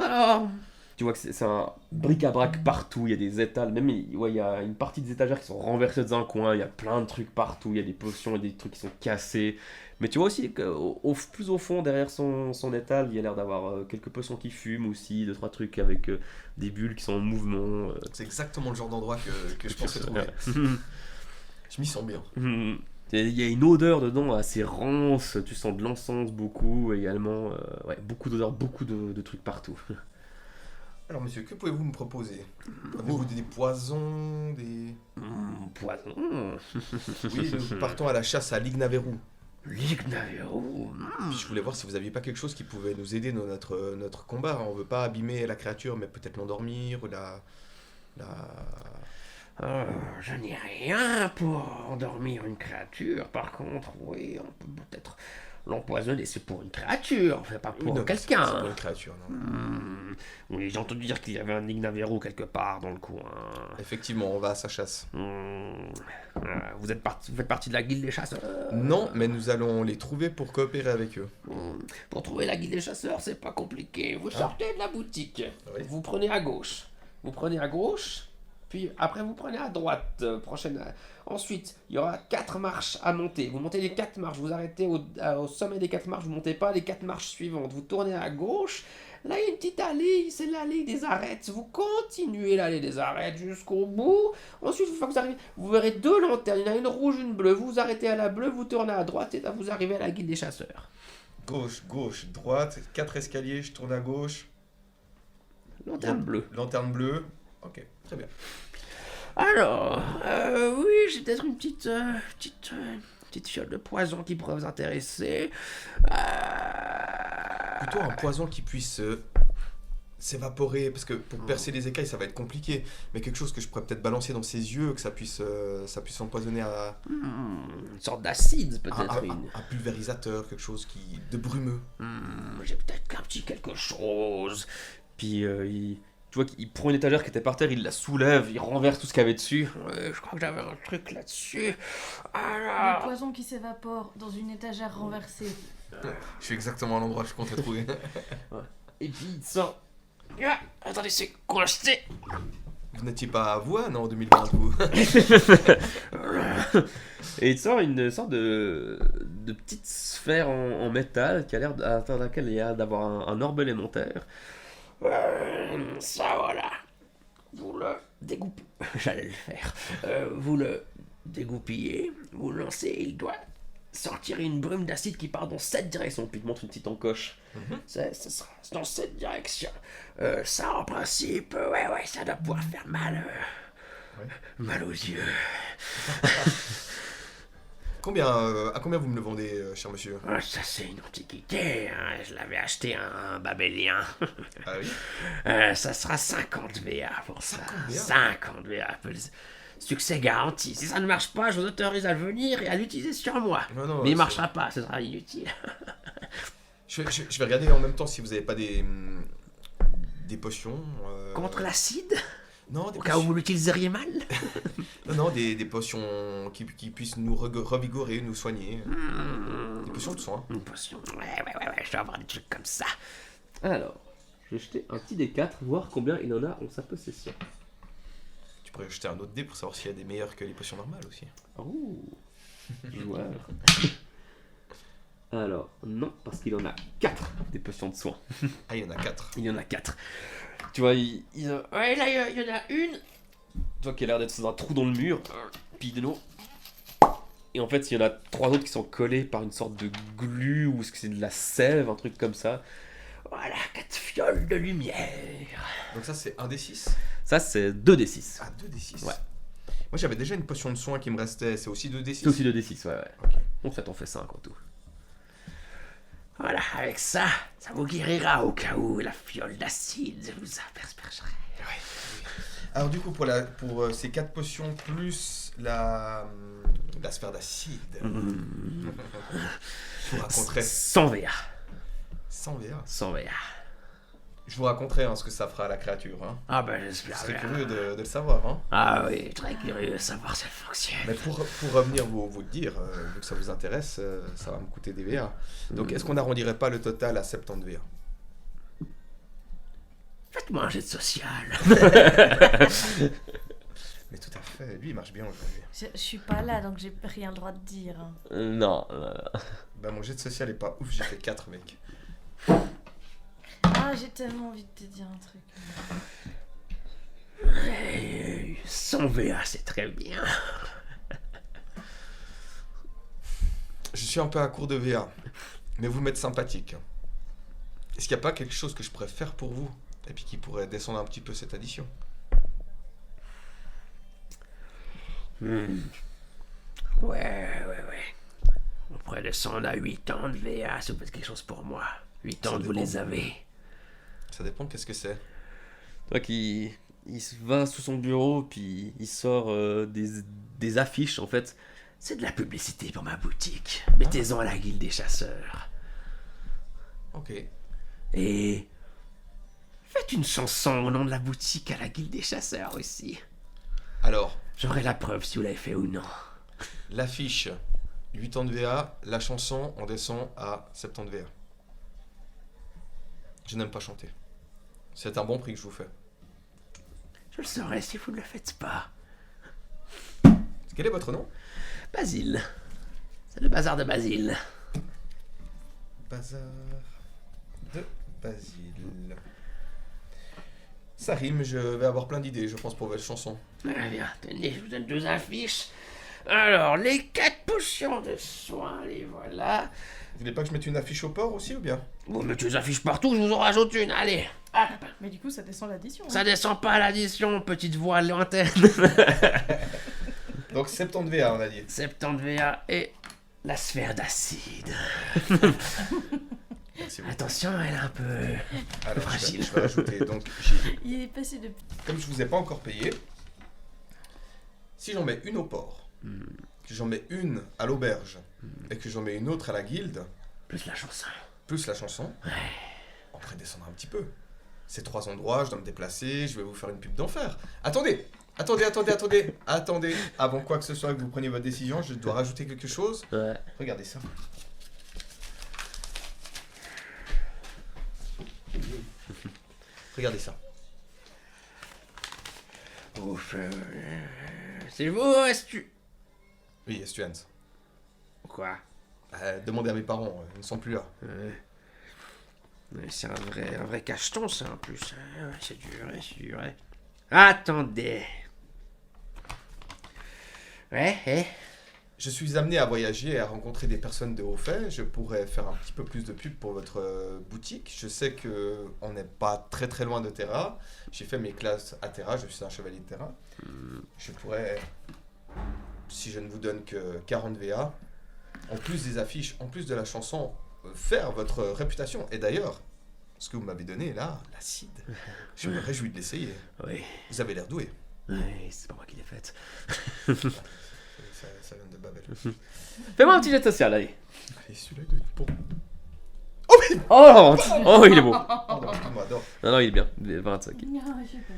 Alors, Tu vois que c'est un bric-à-brac partout, il y a des étals, même il y a une partie des étagères qui sont renversées dans un coin, il y a plein de trucs partout, il y a des potions, il y a des trucs qui sont cassés. Mais tu vois aussi plus au fond, derrière son étal, il y a l'air d'avoir quelques potions qui fument aussi, 2-3 trucs avec des bulles qui sont en mouvement. C'est exactement le genre d'endroit que je pensais trouver. Je m'y sens bien. Il y a une odeur dedans assez rance, tu sens de l'encens beaucoup également, ouais, beaucoup d'odeurs, beaucoup de trucs partout. Alors, monsieur, que pouvez-vous me proposer? Avez-vous des poisons, des... Poison. Oui, nous partons à la chasse à l'Ignaveru. Lignavero. Puis je voulais voir si vous aviez pas quelque chose qui pouvait nous aider dans notre combat. On veut pas abîmer la créature, mais peut-être l'endormir ou la... je n'ai rien pour endormir une créature. Par contre, oui, on peut peut-être l'empoisonner. C'est pour une créature, c'est pas pour Non, c'est quelqu'un. pour une créature, non. Oui, j'ai entendu dire qu'il y avait un Ignavero quelque part dans le coin. Effectivement, on va à sa chasse. Vous faites partie de la guilde des chasseurs. Non, mais nous allons les trouver pour coopérer avec eux. Pour trouver la guilde des chasseurs, c'est pas compliqué. Vous sortez de la boutique. Oui. Vous prenez à gauche. Vous prenez à gauche. Puis après, vous prenez à droite. Ensuite, il y aura 4 marches à monter. Vous montez les 4 marches. Vous arrêtez au sommet des 4 marches. Vous montez pas les 4 marches suivantes. Vous tournez à gauche. Là, il y a une petite allée. C'est l'allée des arêtes. Vous continuez l'allée des arêtes jusqu'au bout. Ensuite, une fois que vous arrivez, vous verrez 2 lanternes. Il y en a une rouge, une bleue. Vous vous arrêtez à la bleue. Vous tournez à droite. Et là, vous arrivez à la guilde des chasseurs. Gauche, droite, 4 escaliers, je tourne à gauche. Lanterne bleue. Lanterne bleue. Ok, très bien. Alors, oui, j'ai peut-être une petite fiole de poison qui pourrait vous intéresser. Plutôt un poison qui puisse s'évaporer, parce que pour percer les écailles, ça va être compliqué. Mais quelque chose que je pourrais peut-être balancer dans ses yeux, que ça puisse empoisonner à Une sorte d'acide, peut-être. un pulvérisateur, quelque chose de brumeux. J'ai peut-être un petit quelque chose. Puis tu vois qu'il prend une étagère qui était par terre, il la soulève, il renverse tout ce qu'il y avait dessus. Je crois que j'avais un truc là-dessus. Le Alors, poison qui s'évapore dans une étagère renversée. Je suis exactement à l'endroit que je comptais trouver. Et puis il sort. attendez, c'est coincé. Vous n'étiez pas à Wuhan en 2020, vous? Et il sort une sorte de petite sphère en métal qui a l'air à l'intérieur de laquelle il y a d'avoir un orbe élémentaire. Ça, voilà. Vous le dégoupillez. J'allais le faire. Vous le dégoupillez, vous le lancez, il doit sortir une brume d'acide qui part dans cette direction. Puis il te montre une petite encoche. Ça sera dans cette direction. Ça, en principe, ouais, ça doit pouvoir faire mal. Mal aux yeux. À combien vous me le vendez, cher monsieur? Ça, c'est une antiquité. Hein. Je l'avais acheté à un babélien. Ah oui. Ça sera 50 VA pour ça. 50 VA. 50 VA. Succès garanti. Si ça ne marche pas, je vous autorise à le venir et à l'utiliser sur moi. Non, Mais il c'est- marchera pas, ce sera inutile. Je vais regarder en même temps si vous avez pas des potions. Contre l'acide? Non, des Au cas où potions. vous l'utiliseriez mal? Non, des potions qui puissent nous revigorer, nous soigner. Des potions de soin. Une potion. Ouais, je dois avoir des trucs comme ça. Alors, je vais jeter un petit D4, voir combien il en a en sa possession. Tu pourrais jeter un autre dé pour savoir s'il y a des meilleurs que les potions normales aussi. Oh, joueur. Alors, non, parce qu'il en a 4 des potions de soins. Ah, il y en a 4. Il y en a 4. Tu vois, Ouais, là, il y en a une. toi qui a l'air d'être dans un trou dans le mur, puis de l'eau. Et en fait, il y en a 3 autres qui sont collés par une sorte de glu, ou est-ce que c'est de la sève, un truc comme ça. Voilà, 4 fioles de lumière. Donc ça, c'est 1 des 6. Ça, c'est 2d6. Ah, 2 des 6. Ouais. Moi, j'avais déjà une potion de soin qui me restait. C'est aussi 2 des 6. C'est aussi 2d6, ouais. Ok. Donc ça t'en fait 5 en tout. Voilà, avec ça, ça vous guérira au cas où la fiole d'acide vous aspergerait. Alors du coup, pour ces 4 potions plus la sphère d'acide, je vous raconterai 100 VA. 100 VA. 100 VA. Je vous raconterai ce que ça fera à la créature. Hein. Ah ben Je j'espère serais bien. curieux de le savoir. Hein. Ah oui, très curieux de savoir si elle fonctionne. Mais pour revenir vous le dire, vu que ça vous intéresse, ça va me coûter des VA. Donc est-ce qu'on n'arrondirait pas le total à 70 VA? Faites-moi un jet de social. Mais tout à fait, lui il marche bien aujourd'hui. Je suis pas là, donc j'ai rien le droit de dire. Hein. Non. Bah mon jet de social est pas ouf, j'ai fait 4 mec. Ah, j'ai tellement envie de te dire un truc. 100 VA, c'est très bien. Je suis un peu à court de VA, mais vous m'êtes sympathique. Est-ce qu'il n'y a pas quelque chose que je pourrais faire pour vous? Et puis qui pourrait descendre un petit peu cette addition? Ouais. On pourrait descendre à 8 ans de VA si vous faites quelque chose pour moi. 8 ans, Ça vous dépend. les avez. Ça dépend, qu'est-ce que c'est? Toi qui il va sous son bureau, puis il sort des affiches en fait. C'est de la publicité pour ma boutique. Mettez-en à la guilde des chasseurs. Ok. Et faites une chanson au nom de la boutique à la guilde des chasseurs aussi. Alors, J'aurai la preuve si vous l'avez fait ou non. l'affiche, 8 ans de VA, la chanson, on descend à 70 VA. Je n'aime pas chanter. C'est un bon prix que je vous fais. Je le saurai si vous ne le faites pas. Quel est votre nom? Basile. C'est le bazar de Basile. Bazar de Basile. Ça rime, je vais avoir plein d'idées, je pense, pour votre chanson. Ah bien, tenez, je vous donne 2 affiches. Alors, les 4 potions de soins, les voilà. Vous voulez pas que je mette une affiche au port aussi ou bien? Vous mettez des affiches partout, je vous en rajoute une, allez. Ah, Mais du coup, ça descend l'addition. ça descend pas à l'addition, petite voix lointaine. Donc 70 VA, on a dit. 70 VA et la sphère d'acide. Merci beaucoup. Attention, elle est un peu... Alors, fragile. je vais rajouter, donc, j'ai- Il est passé de... comme je vous ai pas encore payé, si j'en mets une au port, que j'en mets une à l'auberge, et que j'en mets une autre à la guilde, Plus la chanson. plus la chanson, on pourrait descendre un petit peu. Ces 3 endroits, je dois me déplacer, je vais vous faire une pub d'enfer. Attendez, avant quoi que ce soit que vous preniez votre décision, je dois rajouter quelque chose. Ouais. Regardez ça. Regardez ça. Ouf, c'est vous, est-ce que... Oui, Estuans. Quoi? Demandez à mes parents, ils ne sont plus là. Mais c'est un vrai cacheton, ça, en plus. Ouais, c'est dur. Attendez. Ouais. je suis amené à voyager et à rencontrer des personnes de haut fait. Je pourrais faire un petit peu plus de pub pour votre boutique. Je sais que on n'est pas très très loin de Terra. J'ai fait mes classes à Terra, je suis un chevalier de Terra. Je pourrais, si je ne vous donne que 40 VA, en plus des affiches, en plus de la chanson, faire votre réputation. Et d'ailleurs, ce que vous m'avez donné là, l'acide, je me réjouis de l'essayer. Oui, Vous avez l'air doué. oui, c'est pas moi qui l'ai faite. Ça vient de Babel. Fais-moi un petit jet social, allez. Allez, celui-là il doit être bon. Oh, oh, il est beau. Pardon, excuse-moi, non. Non, il est bien. Il est 25. Ah, je sais pas.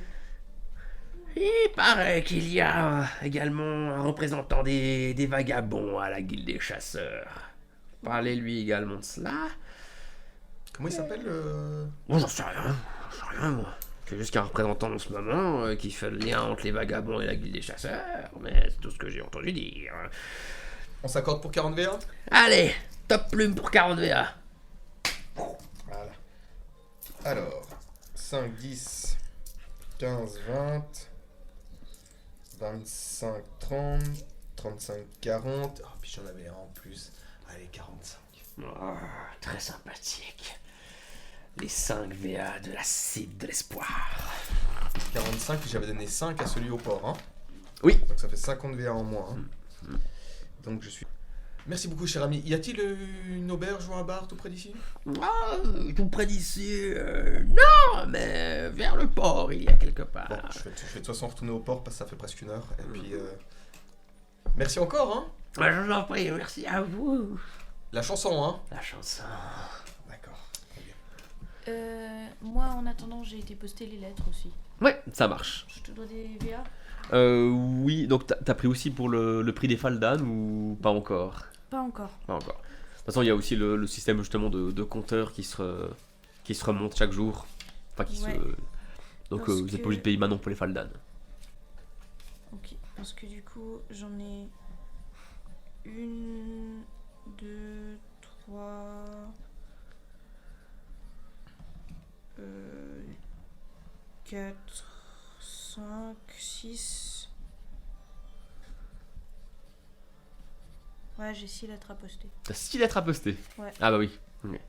Il paraît qu'il y a également un représentant des vagabonds à la guilde des chasseurs. Parlez-lui également de cela. Comment il s'appelle Bon, j'en sais rien, moi. C'est juste qu'un représentant en ce moment qui fait le lien entre les vagabonds et la guilde des chasseurs, mais c'est tout ce que j'ai entendu dire. On s'accorde pour 40 VA? Allez, top plume pour 40 VA. Voilà. Alors, 5, 10, 15, 20, 25, 30, 35, 40. Oh, puis j'en avais un en plus. Allez, 45. Oh, très sympathique. Les 5 VA de la cible de l'espoir. 45, puis j'avais donné 5 à celui au port. Hein. Oui. Donc ça fait 50 VA en moins. Hein. Donc je suis... Merci beaucoup, cher ami. Y a-t-il une auberge ou un bar tout près d'ici? Ah, tout près d'ici, non, mais vers le port, il y a quelque part. Bon, je vais de toute façon retourner au port parce que ça fait presque 1 heure. Et puis... Merci encore, hein. Je vous en prie, merci à vous. La chanson, hein. La chanson. D'accord. Très bien. Moi, en attendant, j'ai été poster les lettres aussi. Ouais, ça marche. Je te dois des VA? Oui, donc t'as pris aussi pour le prix des Faldan ou pas encore? Pas encore. Pas encore. De toute façon, il y a aussi le système justement de compteurs qui se remonte chaque jour. Enfin, qui Ouais. se... Donc Parce vous êtes que- pas obligé de payer maintenant pour les Faldan. Ok, parce que du coup, j'en ai 1, 2, 3, 4, 5, 6. Ouais, j'ai 6 lettres à poster. T'as 6 lettres à poster. Ouais. Ah bah oui. Ok.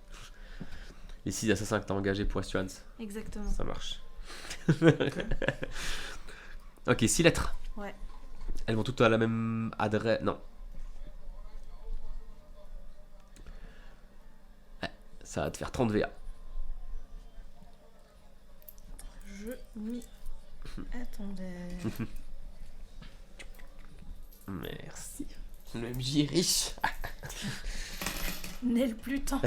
Les 6 assassins que t'as engagés pour Assurance. Exactement. Ça marche. Ok, 6 lettres. Ouais. Elles vont toutes à la même adresse. Non. Ouais, ça va te faire 30 VA. Je m'y attendais. Merci. Même Jiris. N'est le plus temps.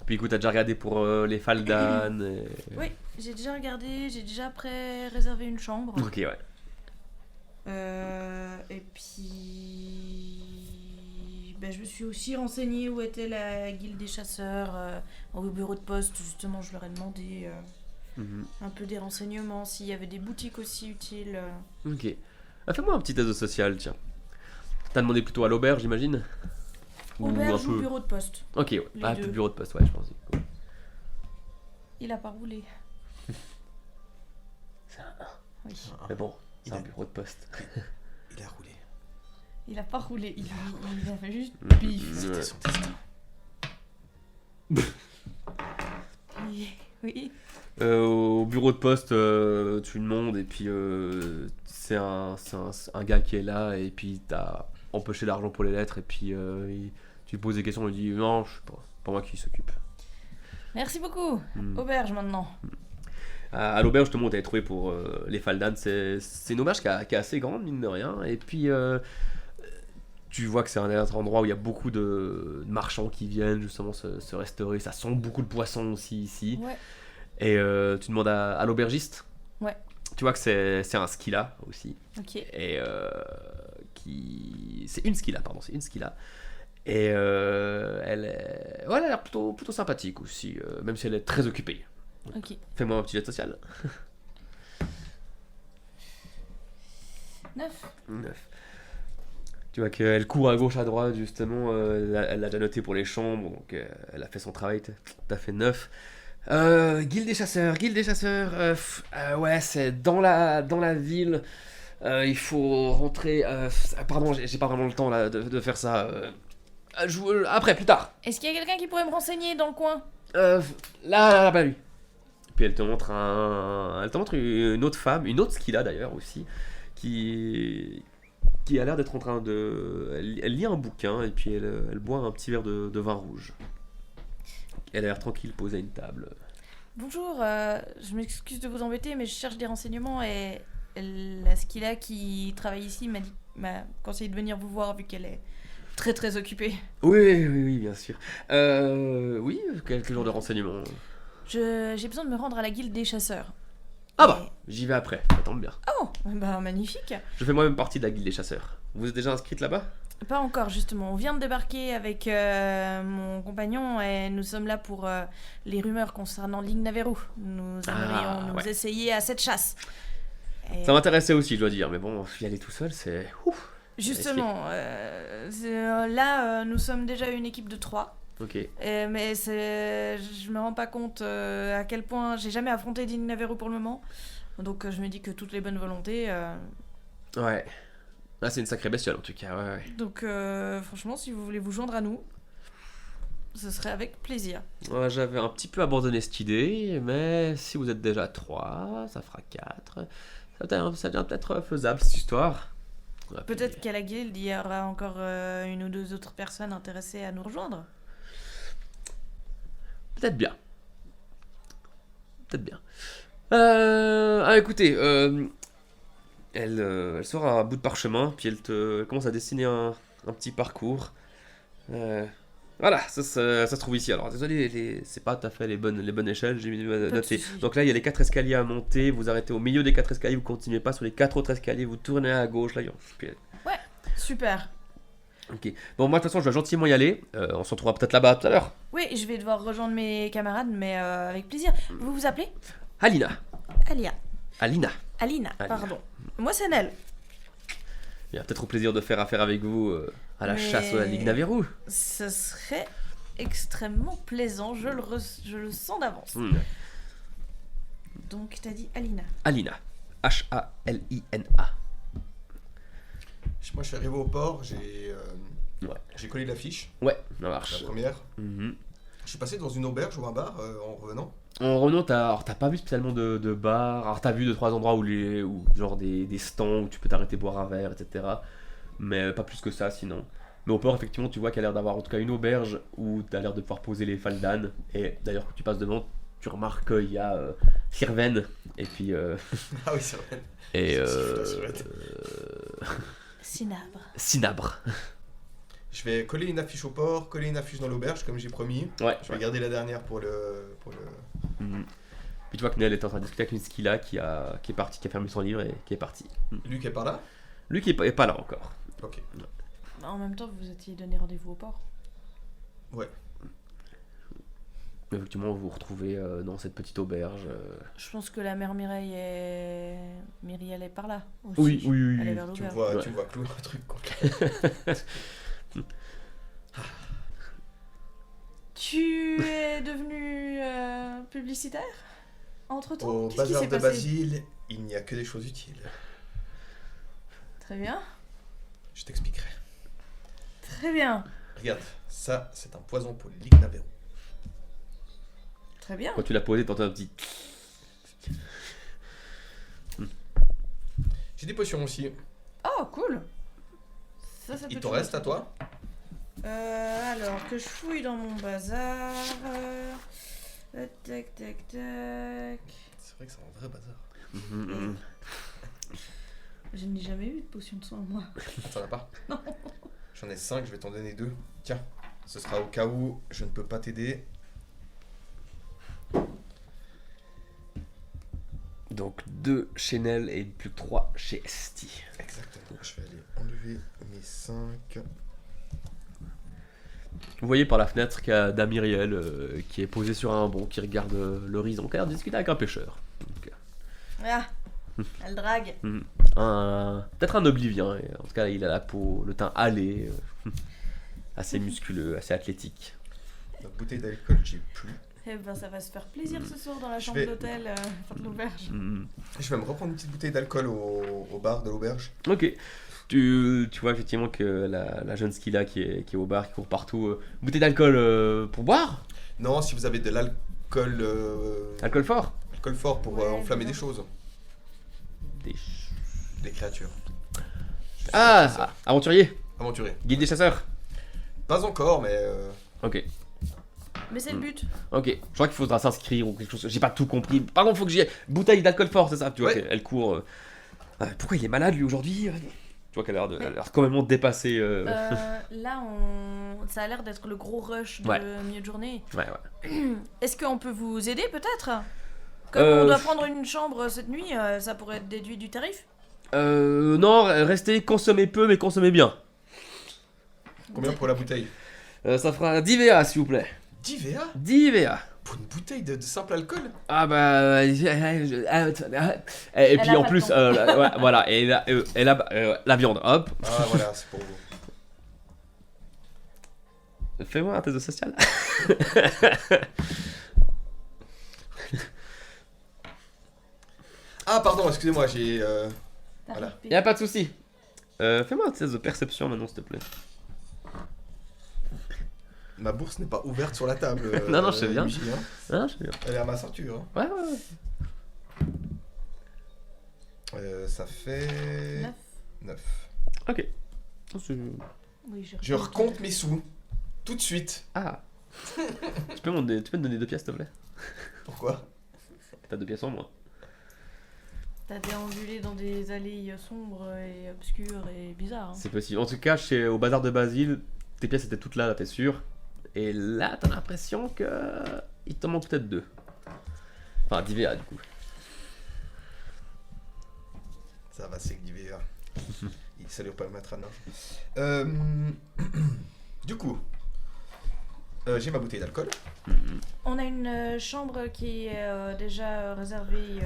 Puis écoute, t'as déjà regardé pour les Faldan. Oui, j'ai déjà regardé, j'ai déjà réservé une chambre. Ok, ouais. Et puis, ben, je me suis aussi renseignée où était la guilde des chasseurs au bureau de poste. Justement, je leur ai demandé Mhm. un peu des renseignements, s'il y avait des boutiques aussi utiles. Ok. Ah, fais-moi un petit test social, tiens. T'as demandé plutôt à l'auberge, j'imagine? Auberge ou bureau de poste. Ok, ouais. Les Ah, deux. plus bureau de poste, ouais, je pense. Cool. Il a pas roulé. C'est un Oui. Mais bon, c'est Il un a- bureau de poste. Il a roulé. Il a pas roulé, il a fait juste Mhm. bif. C'était Ouais. son destin. Oui. Au bureau de poste, tu demandes et puis c'est un gars qui est là et puis t'as empoché l'argent pour les lettres et puis tu lui poses des questions, il dit non, je sais pas moi qui s'occupe. Merci beaucoup. Hmm. Auberge maintenant. À l'auberge, justement, t'avais trouvé pour les Faldan, c'est une auberge qui est assez grande, mine de rien, et puis tu vois que c'est un endroit où il y a beaucoup de marchands qui viennent justement se restaurer, ça sent beaucoup de poissons aussi ici. Ouais. Et tu demandes à l'aubergiste. Ouais. Tu vois que c'est un skilla aussi. Ok. Et c'est une skilla, pardon, c'est une skilla. Et elle a l'air plutôt sympathique aussi, même si elle est très occupée. Ok. Fais-moi un petit jet social. 9. 9. Tu vois qu'elle court à gauche, à droite, justement. Elle l'a déjà noté pour les chambres, donc elle a fait son travail. T'as fait 9. Guilde des chasseurs. Ouais, c'est dans la ville. Il faut rentrer. Pardon, j'ai pas vraiment le temps là de faire ça. Après, plus tard. Est-ce qu'il y a quelqu'un qui pourrait me renseigner dans le coin? Là, lui. Puis elle te montre une autre femme, une autre Skila d'ailleurs aussi, qui a l'air d'être en train de. Elle lit un bouquin et puis elle boit un petit verre de vin rouge. Elle a l'air tranquille, posée à une table. Bonjour, je m'excuse de vous embêter, mais je cherche des renseignements et la Skila qui travaille ici m'a conseillé de venir vous voir vu qu'elle est très très occupée. Oui, bien sûr. Oui, quel genre de renseignements? J'ai besoin de me rendre à la guilde des chasseurs. Ah bah, j'y vais après, ça tombe bien. Oh, bah magnifique. Je fais moi-même partie de la guilde des chasseurs. Vous êtes déjà inscrite là-bas? Pas encore justement, on vient de débarquer avec mon compagnon et nous sommes là pour les rumeurs concernant l'Ignaveru. Nous aimerions nous essayer à cette chasse. Et Ça m'intéressait aussi, je dois dire, mais bon, y aller tout seul, c'est... Ouf. justement, là nous sommes déjà une équipe de 3. Ok. Mais je me rends pas compte à quel point j'ai jamais affronté d'Ignaveru pour le moment. Donc je me dis que toutes les bonnes volontés. Ouais. Ah, c'est une sacrée bestiole en tout cas, ouais. Donc franchement, si vous voulez vous joindre à nous, ce serait avec plaisir. Ouais, j'avais un petit peu abandonné cette idée, mais si vous êtes déjà 3, ça fera 4. Ça devient peut-être faisable cette histoire. Ouais, Peut-être puis- qu'à la guilde, il y aura encore une ou deux autres personnes intéressées à nous rejoindre. Peut-être bien. Peut-être bien. Écoutez, elle sort un bout de parchemin, puis elle commence à dessiner un petit parcours. Voilà, ça se trouve ici. Alors désolé, c'est pas tout à fait les bonnes échelles, j'ai de noté. souci. Donc là, il y a les 4 escaliers à monter, vous arrêtez au milieu des 4 escaliers, vous continuez pas sur les 4 autres escaliers, vous tournez à gauche, là, puis- Super. Ok. Bon, moi de toute façon, je dois gentiment y aller. On se retrouvera peut-être là-bas tout à l'heure. Oui, je vais devoir rejoindre mes camarades, mais avec plaisir. Vous vous appelez? Alina. Alina. Alina. Alina, Alina. pardon. Moi, c'est Nel. Il y a peut-être au plaisir de faire affaire avec vous à la Mais- chasse à l'Ignaveru. Ce serait extrêmement plaisant, je le sens d'avance. Donc, t'as dit Alina. Alina. H-A-L-I-N-A. Moi, je suis arrivé au port, Ouais. j'ai collé l'affiche, Ouais, ça la marche. première. Mhm. Je suis passé dans une auberge ou un bar en revenant. En revenant, t'as pas vu spécialement de bar. Alors t'as vu 2-3 endroits où genre des stands où tu peux t'arrêter boire un verre, etc. Mais pas plus que ça sinon. Mais au port, effectivement, tu vois qu'il y a l'air d'avoir en tout cas une auberge où t'as l'air de pouvoir poser les faldanes. Et d'ailleurs, quand tu passes devant, tu remarques qu'il y a Sirven et puis. Ah oui, c'est vrai. Et. C'est vrai. Cinabre. Cinabre. Je vais coller une affiche au port, coller une affiche dans l'auberge comme j'ai promis. Ouais. Je vais garder la dernière pour le... Mhm. Puis tu vois que Nell est en train de discuter avec une Skila qui est partie, qui a fermé son livre et qui est partie. Luc est par là. Lui qui est pas là encore. Ok. En même temps, vous étiez donné rendez-vous au port. Ouais. Effectivement, vous vous retrouvez dans cette petite auberge. Je pense que la mère Myriel est par là aussi. Oui. Elle est vers Tu me l'auberge. vois, Ouais. tu me vois clouer un truc contre Tu es devenu publicitaire entre-temps? Au Qu'est-ce qui bazar s'est de passé? Basile, il n'y a que des choses utiles. Très bien. Je t'expliquerai. Très bien. Regarde, ça, c'est un poison pour l'Ignaveru. Très bien. Quand tu l'as posé, t'entends un petit. J'ai des potions aussi. Oh, cool. Ça peut Il t'en toujours reste à être toi? Alors que je fouille dans mon bazar. Tac. C'est vrai que c'est un vrai bazar. Je n'ai jamais eu de potion de soin, moi. T'en as pas? Non. J'en ai 5, je vais t'en donner 2. Tiens, ce sera au cas où je ne peux pas t'aider. Donc 2 chez Nell et plus que 3 chez Esti. Exactement. Je vais aller enlever mes 5. Vous voyez par la fenêtre qu'il y a Damiriel qui est posé sur un banc, qui regarde l'horizon, qui a l'air de discuter avec un pêcheur. Donc, Ah, elle drague. peut-être un oblivien. Et en tout cas, il a la peau, le teint hâlé, assez musculeux, assez athlétique. La bouteille d'alcool, j'ai plus. Eh ben, ça va se faire plaisir ce soir dans la Je chambre vais- d'hôtel, enfin de l'auberge. Je vais me reprendre une petite bouteille d'alcool au bar de l'auberge. Ok. Tu vois effectivement que la jeune Skilla qui est au bar, qui court partout. Bouteille d'alcool pour boire? Non, si vous avez de l'alcool Alcool fort? alcool fort pour Ouais, enflammer bien. des choses, Des des créatures. Ah, aventurier, Aventurier. guide des chasseurs. Pas encore, mais Ok, Mais c'est le but. ok. Je crois qu'il faudra s'inscrire ou quelque chose. J'ai pas tout compris. Pardon, faut que j'y aille. Bouteille d'alcool fort, c'est ça? Tu vois Ouais. qu'elle court. Pourquoi il est malade lui aujourd'hui? Tu vois qu'elle a l'air complètement dépassée. Là, ça a l'air d'être le gros rush de Ouais. milieu de journée. Ouais. Est-ce qu'on peut vous aider peut-être? Comme on doit prendre une chambre cette nuit, ça pourrait être déduit du tarif? Non, restez, consommez peu, mais consommez bien. combien pour la bouteille? Ça fera 10 VA, s'il vous plaît. 10 VA 10 VA. pour une bouteille de simple alcool? Ah bah... et puis a en pas plus, le ouais, voilà, et la viande, hop. Ah voilà, c'est pour vous. Fais-moi un test de social. Ah pardon, excusez-moi, j'ai... Tarif Voilà. payé. Y'a pas de souci. Fais-moi un test de perception maintenant, s'il te plaît. Ma bourse n'est pas ouverte sur la table. Non, je sais bien. Luigi, hein. Ah, je sais bien. Elle est à ma ceinture. Hein. Ouais. Ça fait... 9. 9. Ok. Oh, Oui, Je recompte mes sous. Tout de suite. Ah. tu peux me donner 2 pièces, s'il te plaît? Pourquoi? T'as 2 pièces en moins. T'as déambulé dans des allées sombres et obscures et bizarres. Hein. C'est possible. En tout cas, au bazar de Basile, tes pièces étaient toutes là, t'es sûr. Et là, t'as l'impression que... il t'en manque peut-être 2. Enfin, 10 VA, du coup. Ça va, c'est que l'IVA. Ça lui permettra de Du coup, j'ai ma bouteille d'alcool. On a une chambre qui est déjà réservée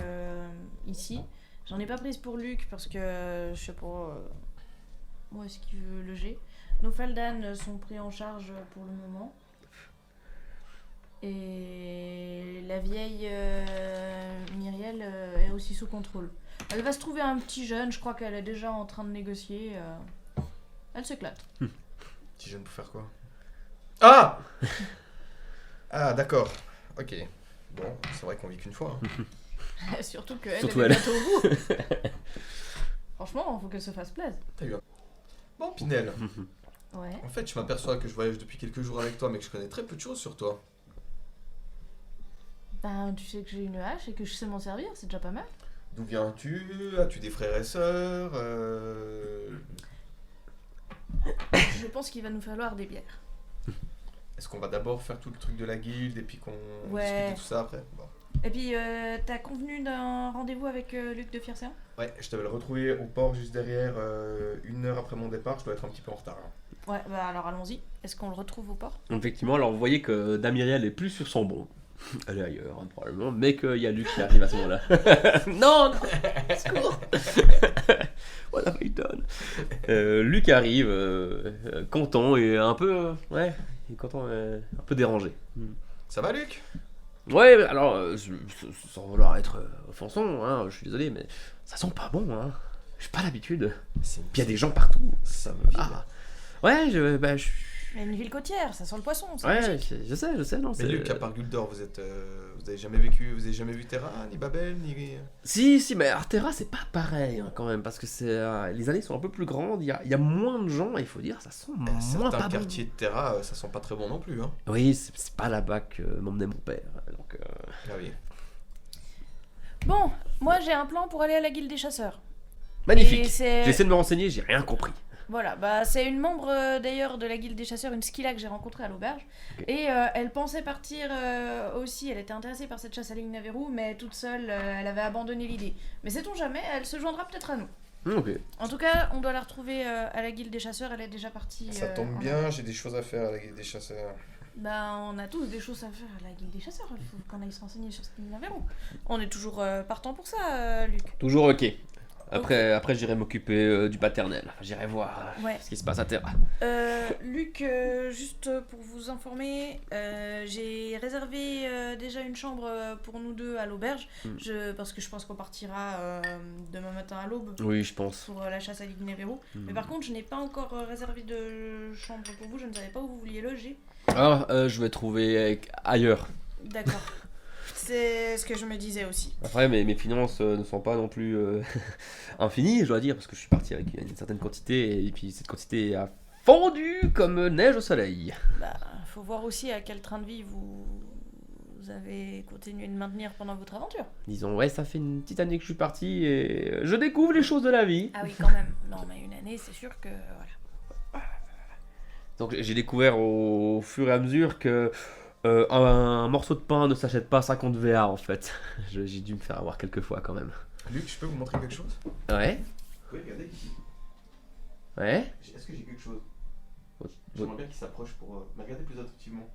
ici. J'en ai pas prise pour Luc parce que je sais pas où est-ce qu'il veut loger. Nos Faldan sont pris en charge pour le moment. Et la vieille Myriel est aussi sous contrôle. Elle va se trouver un petit jeune, je crois qu'elle est déjà en train de négocier. Elle s'éclate. Petit jeune pour faire quoi? Ah Ah, d'accord. Ok. Bon, c'est vrai qu'on vit qu'une fois. Hein. Surtout qu'elle Surtout est elle. bientôt au bout. Franchement, faut qu'elle se fasse plaisir. Bon, Pinel, Ouais. en fait, je m'aperçois que je voyage depuis quelques jours avec toi, mais que je connais très peu de choses sur toi. Ben, tu sais que j'ai une hache et que je sais m'en servir, c'est déjà pas mal. D'où viens-tu? As-tu des frères et sœurs? Je pense qu'il va nous falloir des bières. Est-ce qu'on va d'abord faire tout le truc de la guilde et puis qu'on Ouais. discute de tout ça après? Bon. Et puis, t'as convenu d'un rendez-vous avec Luc de Fiercéan? Ouais, je devais le retrouver au port juste derrière, 1 heure après mon départ, je dois être un petit peu en retard. Hein. Ouais, bah alors allons-y. Est-ce qu'on le retrouve au port? Effectivement, alors vous voyez que Damiriel est plus sur son bon. Elle est ailleurs, hein, probablement, mais qu'il y a Luc qui arrive à ce moment-là. non, secours. What have I done? Luc arrive, content et un peu, il est content, un peu dérangé. Ça va, Luc? Ouais, alors, sans vouloir être offensant, hein, je suis désolé, mais ça sent pas bon, hein. J'ai pas l'habitude. C'est Puis il y a des gens partout. Ça me vide. Ah. Ouais, je Il y a une ville côtière, ça sent le poisson. C'est ouais, logique. je sais, non, Mais c'est... Luc, à part Guldor, vous avez jamais vu Terra, ni Babel, ni... Si, mais Artera, c'est pas pareil hein, quand même, parce que c'est les allées sont un peu plus grandes, il y a moins de gens, il faut dire, ça sent moins Certains pas quartiers de Terra, ça sent pas très bon non plus. Hein. bon. Oui, c'est pas là-bas que m'emmenait mon père, donc... Ah oui. Bon, moi j'ai un plan pour aller à la guilde des chasseurs. Et Magnifique. c'est... J'ai essayé de me renseigner, j'ai rien compris. Voilà, bah c'est une membre d'ailleurs de la guilde des chasseurs, une Skilla que j'ai rencontrée à l'auberge. Ok. Et elle pensait partir aussi, elle était intéressée par cette chasse à Lignaverou, mais toute seule, elle avait abandonné l'idée. Mais sait-on jamais, elle se joindra peut-être à nous. Ok. En tout cas, on doit la retrouver à la guilde des chasseurs, elle est déjà partie. Ça tombe en bien, j'ai des choses à faire à la guilde des chasseurs. Bah, on a tous des choses à faire à la guilde des chasseurs, il faut qu'on aille se renseigner sur ce Lignaverou. On est toujours partant pour ça, Luc. Toujours ok. Après j'irai m'occuper du paternel. Enfin, j'irai voir Ouais. ce qui se passe à terre. Luc, juste pour vous informer, j'ai réservé déjà une chambre pour nous deux à l'auberge, parce que je pense qu'on partira demain matin à l'aube Oui, je pense. pour la chasse à l'Igneverou. Mais par contre, je n'ai pas encore réservé de chambre pour vous, je ne savais pas où vous vouliez loger. Alors, je vais trouver ailleurs. D'accord. C'est ce que je me disais aussi. Après, mes finances ne sont pas non plus infinies, je dois dire, parce que je suis parti avec une certaine quantité, et puis cette quantité a fondu comme neige au soleil. Bah, faut voir aussi à quel train de vie vous avez continué de maintenir pendant votre aventure. Disons, ouais, ça fait une petite année que je suis parti, et je découvre les choses de la vie. Ah oui, quand même. Non, mais une année, c'est sûr que voilà. Donc j'ai découvert au fur et à mesure que un morceau de pain ne s'achète pas 50 VA en fait. J'ai dû me faire avoir quelques fois quand même. Luc, je peux vous montrer quelque chose? Ouais, Oui, regardez ici. ouais. Est-ce que j'ai quelque chose? Votre- J'aimerais bien qu'il s'approche pour me regarder plus attentivement.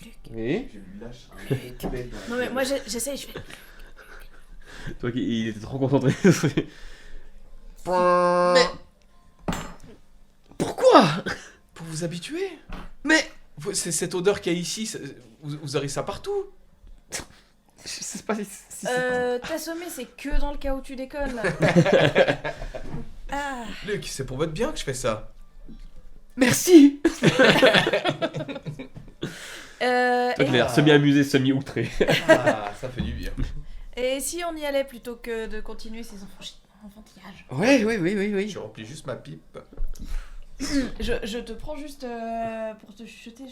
Luc. Oui. J'ai lui lâche un gros bec dans la Non, mais gueule. moi, j'essaye, je fais. Toi qui il était trop concentré. Mais Pourquoi? pour vous habituer, Mais c'est cette odeur qu'il y a ici, vous aurez ça partout. je sais pas si T'assommer, c'est que dans le cas où tu déconnes. Ah. Luc, c'est pour votre bien que je fais ça. Merci. Euh, Toi qui as et, l'air semi-amusé, semi-outré. Ah, ça fait du bien. et si on y allait plutôt que de continuer ces enfantillages? Ouais, oui. Je remplis juste ma pipe. Je te prends juste pour te chuchoter.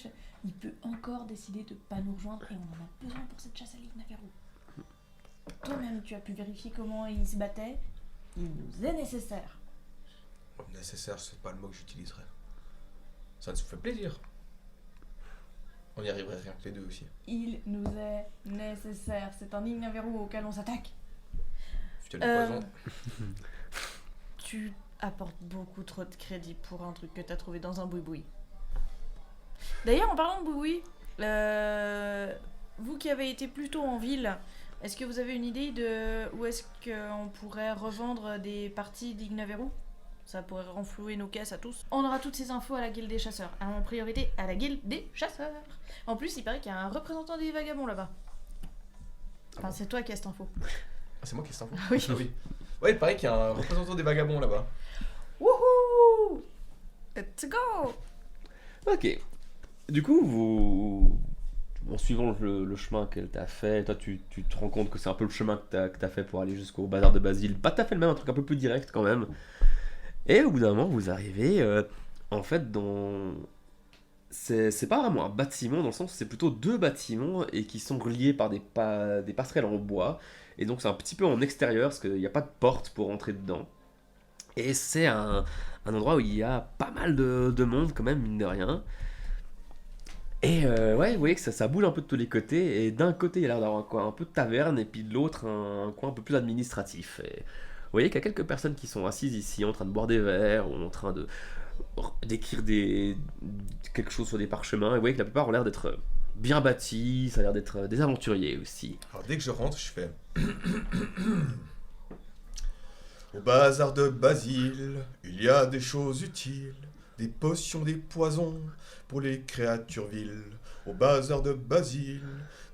Il peut encore décider de pas nous rejoindre et on en a besoin pour cette chasse à l'Igneverou. Toi-même, tu as pu vérifier comment il se battait. Il nous est nécessaire. Nécessaire, c'est pas le mot que j'utiliserais. Ça nous fait plaisir. On y arriverait rien que les deux aussi. Il nous est nécessaire. C'est un Igneverou auquel on s'attaque. Tu as le poison. Tu apportes beaucoup trop de crédit pour un truc que t'as trouvé dans un boui-boui. D'ailleurs, en parlant de boui-boui, vous qui avez été plutôt en ville, est-ce que vous avez une idée de où est-ce qu'on pourrait revendre des parties d'Igneverou? Ça pourrait renflouer nos caisses à tous. On aura toutes ces infos à la guilde des chasseurs. En priorité, à la guilde des chasseurs. En plus, il paraît qu'il y a un représentant des vagabonds là-bas. Enfin, c'est toi qui as cette info. Ah, c'est moi qui ai cette info. Oui. Ah oui. Ouais, il paraît qu'il y a un représentant des vagabonds là-bas. Wouhou! Let's go! Ok. Du coup, en suivant le chemin qu'elle t'a fait, toi tu te rends compte que c'est un peu le chemin que t'as fait pour aller jusqu'au bazar de Basile. Pas tout à fait le même, un truc un peu plus direct quand même. Et au bout d'un moment, vous arrivez en fait dans... C'est pas vraiment un bâtiment dans le sens où c'est plutôt deux bâtiments et qui sont reliés par des passerelles en bois. Et donc c'est un petit peu en extérieur parce qu'il n'y a pas de porte pour entrer dedans. Et c'est un endroit où il y a pas mal de monde quand même, mine de rien. Et ouais, vous voyez que ça bouge un peu de tous les côtés. Et d'un côté, il y a l'air d'avoir un coin un peu de taverne, et puis de l'autre, un coin un peu plus administratif. Et vous voyez qu'il y a quelques personnes qui sont assises ici en train de boire des verres ou en train d'écrire quelque chose sur des parchemins. Et vous voyez que la plupart ont l'air d'être bien bâtis, ça a l'air d'être des aventuriers aussi. Alors dès que je rentre, je fais... Au bazar de Basile, il y a des choses utiles, des potions, des poisons pour les créatures viles. Au bazar de Basile,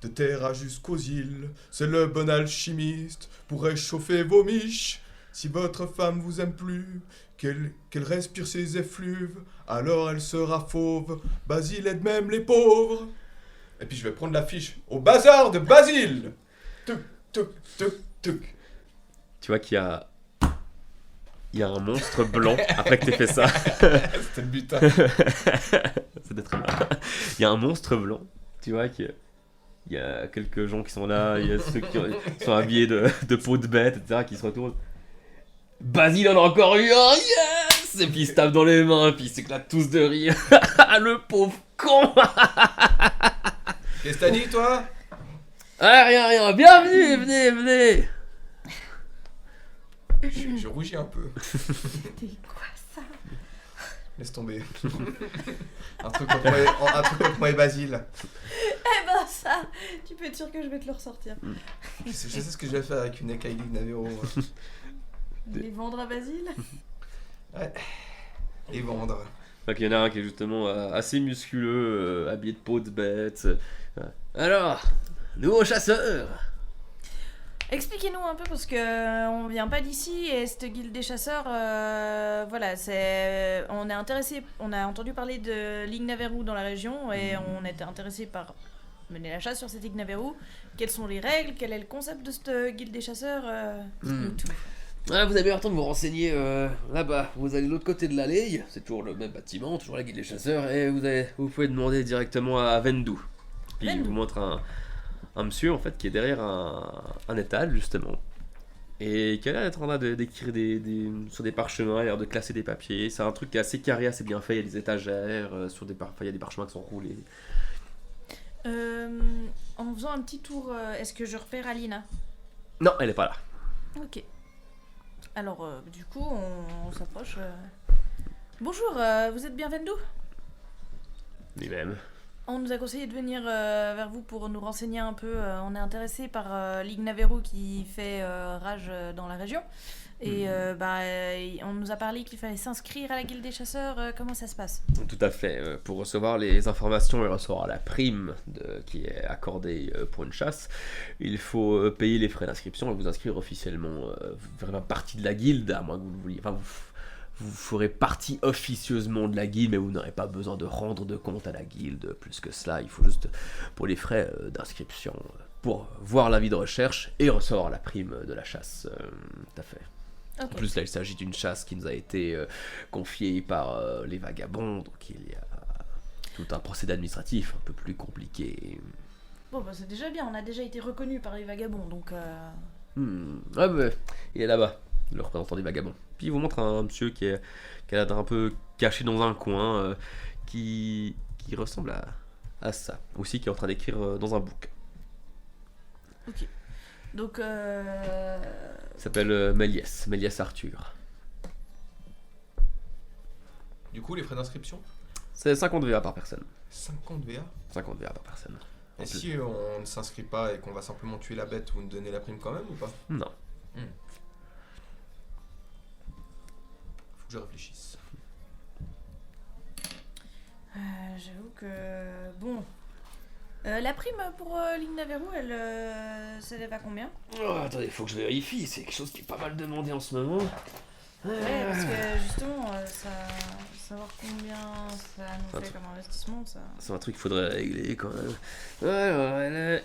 de Terra jusqu'aux îles, c'est le bon alchimiste pour réchauffer vos miches. Si votre femme vous aime plus, qu'elle respire ses effluves, alors elle sera fauve. Basile aide même les pauvres. Et puis je vais prendre l'affiche. Au bazar de Basile. Tuc, tuc, tuc, tuc. Tu vois qu'il y a un monstre blanc après que t'aies fait ça. C'était le butin. C'était très bien. Il y a un monstre blanc, tu vois, il y a quelques gens qui sont là, il y a ceux qui sont habillés de peau de bête, etc., qui se retournent. Basile en a encore eu un, yes! Et puis ils se tapent dans les mains, puis ils s'éclatent tous de rire. Le pauvre con! Qu'est-ce que t'as dit, toi? Ah, rien, bienvenue, venez! Je rougis un peu. C'était quoi ça? Laisse tomber. un truc entre moi et Basile. Eh ben ça, tu peux être sûr que je vais te le ressortir. Je sais ce que je vais faire avec une écaille d'Ignavero. Les vendre à Basile. Ouais. Et vendre. Donc il y en a un qui est justement assez musculeux, habillé de peau de bête. Alors, nouveau chasseur. Expliquez-nous un peu parce que on vient pas d'ici et cette guilde des chasseurs, voilà, on est intéressé, on a entendu parler de l'Ignaveru dans la région et on était intéressé par mener la chasse sur cet Ignaveru. Quelles sont les règles? Quel est le concept de cette guilde des chasseurs? Dites-nous tout. Ah, vous avez eu le temps de vous renseigner là-bas. Vous allez de l'autre côté de l'allée, c'est toujours le même bâtiment, toujours la guilde des chasseurs, et vous pouvez demander directement à Vendu. Puis il Vendu. vous montre un monsieur en fait qui est derrière un étal justement. Et qui a l'air d'être en train d'écrire sur des parchemins, il a l'air de classer des papiers. C'est un truc qui est assez carré, assez bien fait, il y a des étagères, il y a des parchemins qui sont roulés. En faisant un petit tour, est-ce que je repère Alina? Non, elle est pas là. Ok. Alors, du coup, on s'approche. Bonjour, vous êtes bien Vendu? Lui-même. On nous a conseillé de venir vers vous pour nous renseigner un peu. On est intéressé par l'Ignaveru qui fait rage dans la région. Et on nous a parlé qu'il fallait s'inscrire à la guilde des chasseurs. Comment ça se passe? Tout à fait. Pour recevoir les informations et recevoir la prime qui est accordée pour une chasse, il faut payer les frais d'inscription et vous inscrire officiellement. Vous ferez pas partie de la guilde, à moins que vous le vouliez. Enfin, vous ferez partie officieusement de la guilde, mais vous n'aurez pas besoin de rendre de compte à la guilde. Plus que cela, il faut juste pour les frais d'inscription, pour voir l'avis de recherche et recevoir la prime de la chasse. Tout à fait. Ok. En plus, là, il s'agit d'une chasse qui nous a été confiée par les vagabonds, donc il y a tout un procédé administratif un peu plus compliqué. Bon, bah c'est déjà bien. On a déjà été reconnus par les vagabonds, donc. Ah bah, il est là-bas, le représentant des vagabonds. Puis il vous montre un monsieur qui a l'air d'un peu caché dans un coin, qui ressemble à ça. Aussi qui est en train d'écrire dans un bouquin. Ok. Donc. Il s'appelle Méliès Arthur. Du coup, les frais d'inscription C'est 50 VA par personne. 50 VA. 50 VA par personne. Et si on ne s'inscrit pas et qu'on va simplement tuer la bête, vous nous donnez la prime quand même ou pas? Non. Faut que je réfléchisse. J'avoue que. Bon. La prime pour l'Ignaveru, elle s'élève à combien? Oh, attendez, faut que je vérifie, c'est quelque chose qui est pas mal demandé en ce moment. Ouais, parce que justement, savoir combien ça nous fait comme investissement, ça. C'est un truc qu'il faudrait régler quand même. Alors,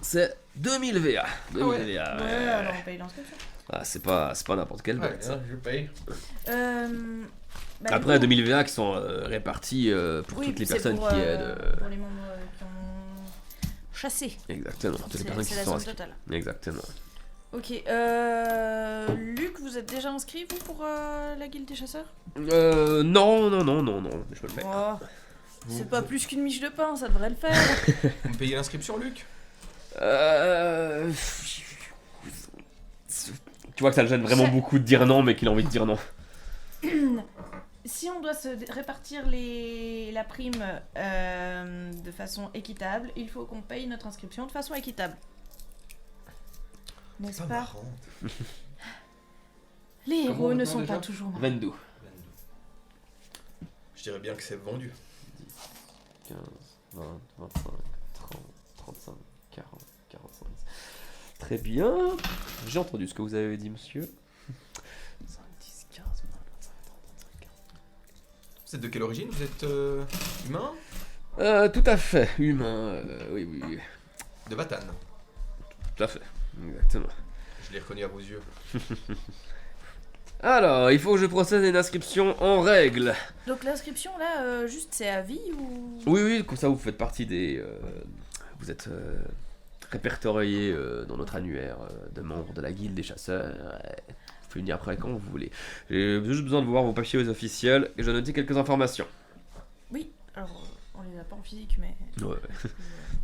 c'est 2000 VA. 2000 ouais. VA. Ouais, alors on paye l'inscription. Ah, c'est pas n'importe quelle Ouais, bête, ça. je paye. Bah, Après, du coup, 2000 VA qui sont répartis pour oui, toutes les c'est personnes pour, qui aident. Pour les membres qui ont chassé. Exactement, toutes les C'est personnes qui la sont somme inscrites. totale. Exactement. Ok, Luc, vous êtes déjà inscrit, vous, pour la guilde des chasseurs? Non, je peux le faire. Oh, c'est pas plus qu'une miche de pain, ça devrait le faire. Vous me payez l'inscription, Luc? Tu vois que ça le gêne vraiment Ça- beaucoup de dire non, mais qu'il a envie de dire non. Si on doit se répartir la prime de façon équitable, il faut qu'on paye notre inscription de façon équitable. N'est-ce Pas pas? marrant. Les Comment héros on ne attend sont déjà pas toujours marrants. 22. Je dirais bien que c'est vendu. 15, 20, 25, 30, 35, 40, 45. Très bien. J'ai entendu ce que vous avez dit, monsieur. 5, 10, 15, 20, 25, 30, 35, 40. Vous êtes de quelle origine? Vous êtes humain? Tout à fait. Humain, oui. De Batane. Tout à fait. Exactement. Je l'ai reconnu à vos yeux. Alors, il faut que je procède à une inscription en règle. Donc l'inscription là, juste c'est à vie ou? Oui, comme ça vous faites partie des... vous êtes répertorié dans notre annuaire de membres de la guilde des chasseurs. Vous pouvez venir après quand vous voulez. J'ai juste besoin de voir vos papiers officiels et je vais noter quelques informations. Oui, alors on les a pas en physique mais. Ouais.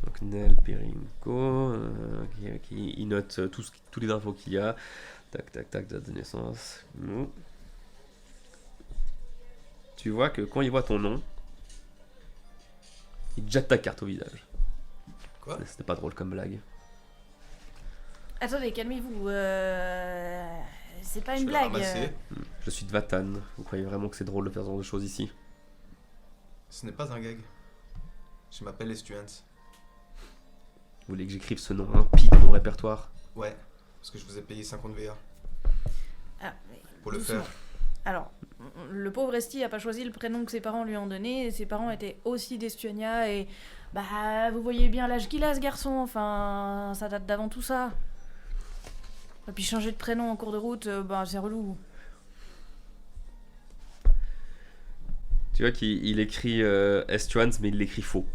Donc Nel, Perinko, il note tous les infos qu'il y a. Tac, date de naissance. tu vois que quand il voit ton nom, il te jette ta carte au visage. Quoi? C'était pas drôle comme blague. Attendez, calmez-vous. C'est pas Je une vais le blague. ramasser. Je suis de Vatan. Vous croyez vraiment que c'est drôle de faire ce genre de choses ici? Ce n'est pas un gag. Je m'appelle Estuance. Vous voulez que j'écrive ce nom impie dans mon répertoire? Ouais, parce que je vous ai payé 50 VA Ah, mais pour le doucement. faire. Alors, le pauvre Esti a pas choisi le prénom que ses parents lui ont donné. Et ses parents étaient aussi d'Estuania et bah vous voyez bien l'âge qu'il a ce garçon. Enfin, ça date d'avant tout ça. Et puis changer de prénom en cours de route, bah c'est relou. Tu vois qu'il écrit Estuans, mais il l'écrit faux.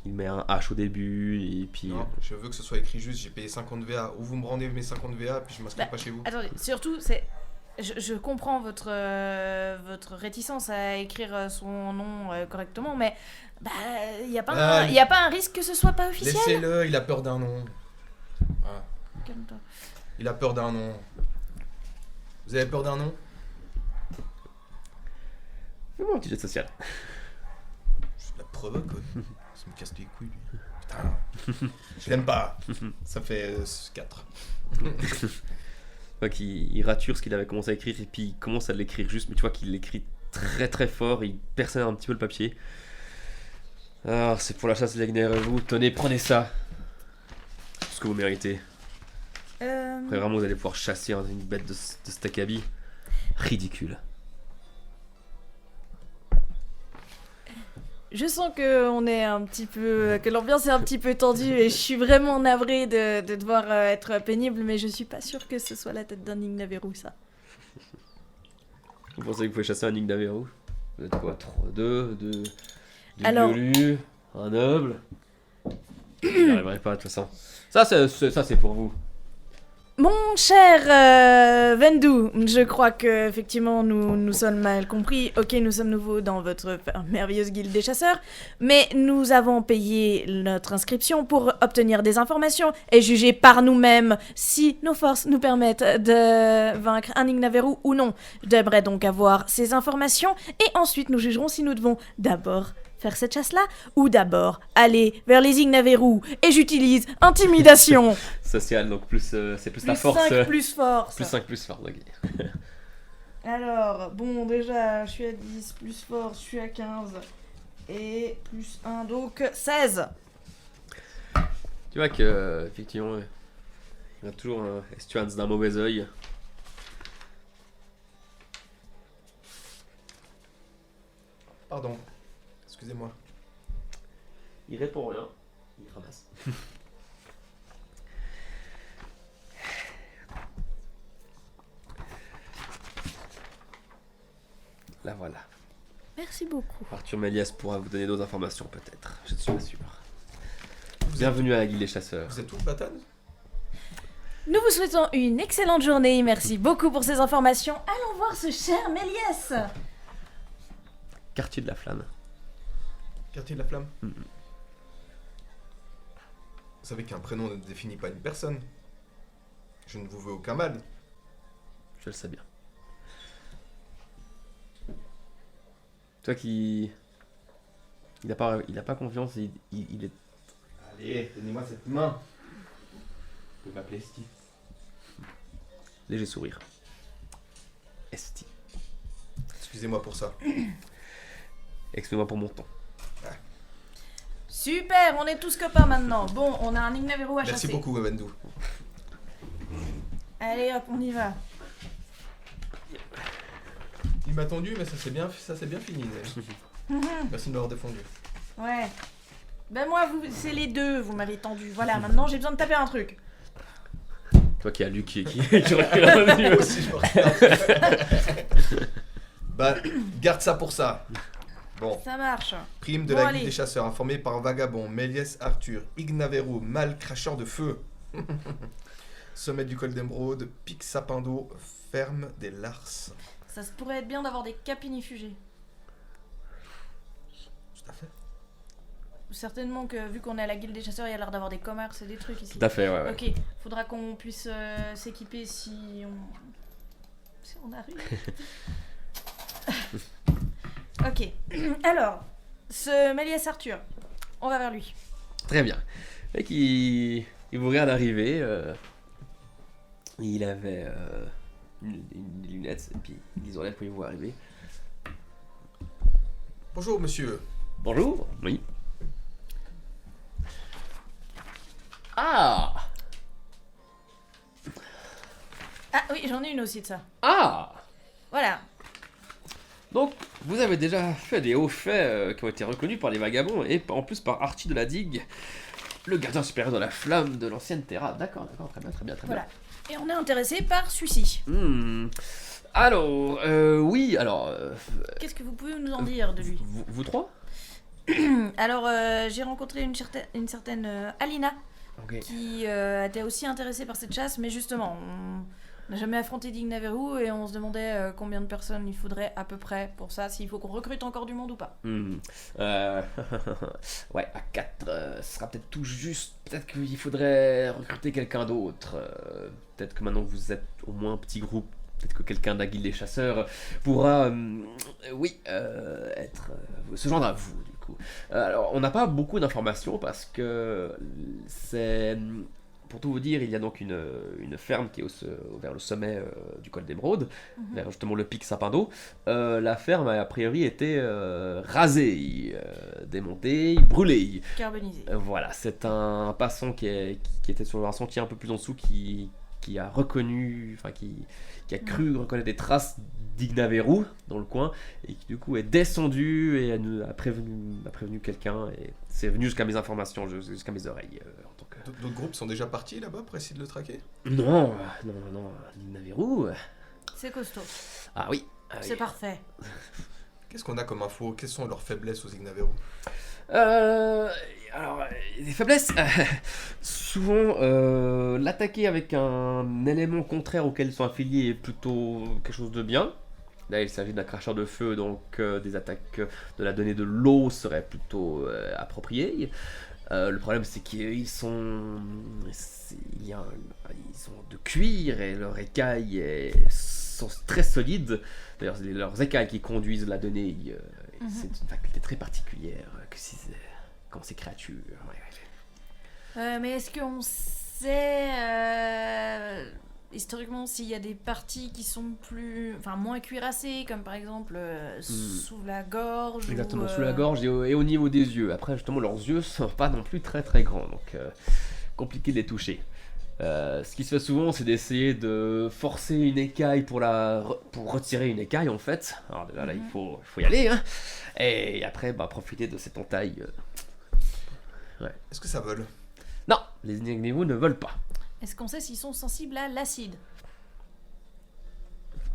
Il met un H au début, et puis... Non, je veux que ce soit écrit juste, j'ai payé 50 VA. Ou vous me rendez mes 50 VA, puis je m'inscris Bah, pas chez vous. Attendez, surtout, c'est. Je comprends votre réticence à écrire son nom correctement, mais bah il n'y a, pas y a pas un risque que ce soit pas officiel. Laissez-le, il a peur d'un nom. Ah, Calme-toi. il a peur d'un nom. Vous avez peur d'un nom? Fais-moi un petit jet de social. Je la provoque, quoi. Ça me casse les couilles, lui. Putain. Je l'aime pas. Ça fait 4. Tu vois qu'il rature ce qu'il avait commencé à écrire, et puis il commence à l'écrire juste, mais tu vois qu'il l'écrit très très fort, il personnel un petit peu le papier. Ah, c'est pour la chasse de vous. Tenez, prenez ça. C'est ce que vous méritez. Après, vraiment, vous allez pouvoir chasser une bête de cet acabit. Ridicule. Je sens que l'ambiance est un petit peu tendue et je suis vraiment navrée de devoir être pénible, mais je suis pas sûre que ce soit la tête d'un Ignaverou, ça. Vous pensez que vous pouvez chasser un Ignaverou? Vous êtes quoi? 2, du Alors- gueulu, un noble. Vous n'y arriverez pas de toute façon. Ça c'est pour vous. Mon cher Vendu, je crois que effectivement nous sommes mal compris. Ok, nous sommes nouveaux dans votre merveilleuse guilde des chasseurs, mais nous avons payé notre inscription pour obtenir des informations et juger par nous-mêmes si nos forces nous permettent de vaincre un Ignaverou ou non. Je devrais donc avoir ces informations et ensuite nous jugerons si nous devons d'abord faire cette chasse-là ou d'abord aller vers les Ignaverou et j'utilise intimidation. Social, donc plus c'est plus la Plus force. 5 plus force. Plus 5 plus force, ok. Alors, bon, déjà, je suis à 10, plus force, je suis à 15. Et plus 1, donc 16. Tu vois que effectivement, il y a toujours un Estuans d'un mauvais œil. Pardon. Excusez-moi. Il répond rien, il ramasse. La voilà. Merci beaucoup. Arthur Méliès pourra vous donner d'autres informations peut-être, je ne suis pas sûr. Bienvenue à la guilde des chasseurs. Vous êtes tous Batane? Nous vous souhaitons une excellente journée. Merci beaucoup pour ces informations. Allons voir ce cher Méliès. Quartier de la Flamme. Quartier de la Flamme? Mhm. Vous savez qu'un prénom ne définit pas une personne. Je ne vous veux aucun mal. Je le sais bien. Toi qui... Il a pas confiance, il est... Allez, donnez-moi cette main. Vous pouvez m'appeler Steve. Léger sourire. Esti. Excusez-moi pour ça. Excuse-moi pour mon temps. Super, on est tous copains maintenant. Bon, on a un Ignaverou à Merci chasser. beaucoup, Wendu. Allez hop, on y va. Il m'a tendu, mais ça s'est bien fini. Merci de m'avoir défendu. Ouais. Ben moi, c'est les deux, vous m'avez tendu. Voilà, maintenant j'ai besoin de taper un truc. Toi qui as lu qui regarde. Moi aussi, je me regarde. Bah, garde ça pour ça. Bon, Ça marche. prime de Bon, la allez. guilde des chasseurs, informé par Vagabond, Méliès Arthur, Ignaverou, Mal cracheur de feu. Sommet du col d'Emeraude, pic sapin d'eau, ferme des Lars. Ça se pourrait être bien d'avoir des capinifugés. Tout à fait. Certainement que vu qu'on est à la guilde des chasseurs, il y a l'air d'avoir des commerces et des trucs ici. Tout à fait, ouais. Ok, faudra qu'on puisse s'équiper si on arrive. Ok. Alors, ce Méliès Arthur, on va vers lui. Très bien. Et il vous regarde arriver. Il avait des lunettes et puis ils enlèvent quand il vous voit arriver. Bonjour, monsieur. Bonjour. Oui. Ah. Ah oui, j'en ai une aussi de ça. Ah. Voilà. Donc, vous avez déjà fait des hauts faits qui ont été reconnus par les vagabonds et en plus par Archie de la Digue, le gardien supérieur de la flamme de l'ancienne Terra. D'accord, très bien. Voilà. Et on est intéressé par celui-ci. Alors, oui, alors... Qu'est-ce que vous pouvez nous en dire de lui? Vous trois? Alors, j'ai rencontré une certaine Alina Ok. qui était aussi intéressée par cette chasse, mais justement, on n'a jamais affronté d'Ignaveru et on se demandait combien de personnes il faudrait à peu près pour ça, s'il faut qu'on recrute encore du monde ou pas. Ouais, à 4, ce sera peut-être tout juste. Peut-être qu'il faudrait recruter quelqu'un d'autre. Peut-être que maintenant que vous êtes au moins un petit groupe, peut-être que quelqu'un de la guilde des chasseurs pourra, se joindre à vous, du coup. Alors, on n'a pas beaucoup d'informations parce que c'est... Pour tout vous dire, il y a donc une ferme qui est vers le sommet du col d'Émeraude, vers justement le pic Sapin d'Eau. La ferme a priori été rasée, démontée, brûlée. Carbonisé. Voilà, c'est un passant qui était sur un sentier un peu plus en dessous qui a reconnu, enfin qui a cru reconnaître des traces d'Ignaveru dans le coin et qui du coup est descendu et a prévenu quelqu'un et c'est venu jusqu'à mes informations, jusqu'à mes oreilles en tant que... D'autres groupes sont déjà partis là-bas pour essayer de le traquer? Non, Ignaveru. C'est costaud. Ah oui. C'est parfait. Qu'est-ce qu'on a comme info? Quelles sont leurs faiblesses aux Ignaveru? Alors, les faiblesses, souvent l'attaquer avec un élément contraire auquel ils sont affiliés est plutôt quelque chose de bien. Là, il s'agit d'un cracheur de feu, donc des attaques de la donnée de l'eau seraient plutôt appropriées. Le problème, c'est qu'ils sont, ils sont de cuir et leurs écailles sont très solides. D'ailleurs, c'est leurs écailles qui conduisent la donnée. C'est une faculté très particulière qu'ont ces créatures. Mais est-ce qu'on sait historiquement s'il y a des parties qui sont moins cuirassées, comme par exemple sous la gorge? Exactement, ou, sous la gorge et au niveau des yeux. Après, justement, leurs yeux sont pas non plus très très grands, donc compliqué de les toucher. Ce qui se fait souvent, c'est d'essayer de forcer une écaille pour retirer une écaille en fait. Alors déjà là, il faut y aller, hein. Et après, profiter de cette entaille. Est-ce que ça vole? Non, les Ignaveru ne volent pas. Est-ce qu'on sait s'ils sont sensibles à l'acide?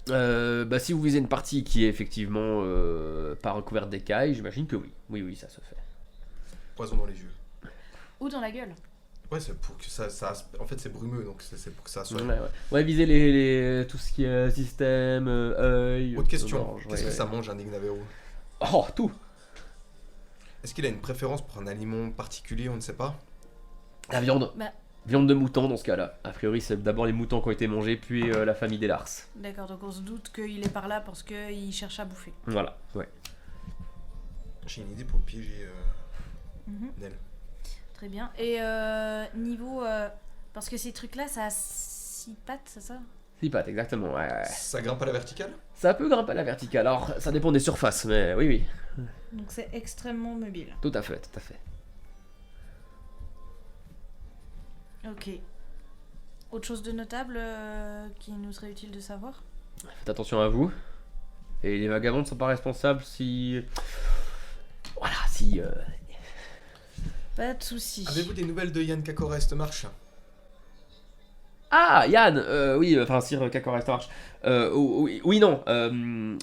Si vous visez une partie qui est effectivement pas recouverte d'écailles, j'imagine que oui. Oui, ça se fait. Poison dans les yeux. Ou dans la gueule? Ouais, c'est pour que ça en fait, c'est brumeux, donc c'est pour que ça soit... Ouais, viser tout ce qui est système, œil... Autre question, gorge, qu'est-ce que ça mange un Ignaveru? Oh, tout. Est-ce qu'il a une préférence pour un aliment particulier, on ne sait pas? La viande. Bah. Viande de mouton dans ce cas-là. A priori, c'est d'abord les moutons qui ont été mangés, puis la famille des Lars. D'accord, donc on se doute qu'il est par là parce qu'il cherche à bouffer. Voilà, ouais. J'ai une idée pour piéger Nel. Très bien. Et niveau... parce que ces trucs-là, ça a 6 pattes, c'est ça? 6 pattes, exactement, ouais. Ça grimpe à la verticale? Ça peut grimper à la verticale, alors ça dépend des surfaces, mais oui. Donc c'est extrêmement mobile. Tout à fait. Ok. Autre chose de notable qui nous serait utile de savoir? Faites attention à vous. Et les vagabonds ne sont pas responsables si... Voilà, si... Pas de soucis. Avez-vous des nouvelles de Yann Kakorest Marche? Ah, Yann, oui, enfin, Sir Kakorest marche. Oui, non.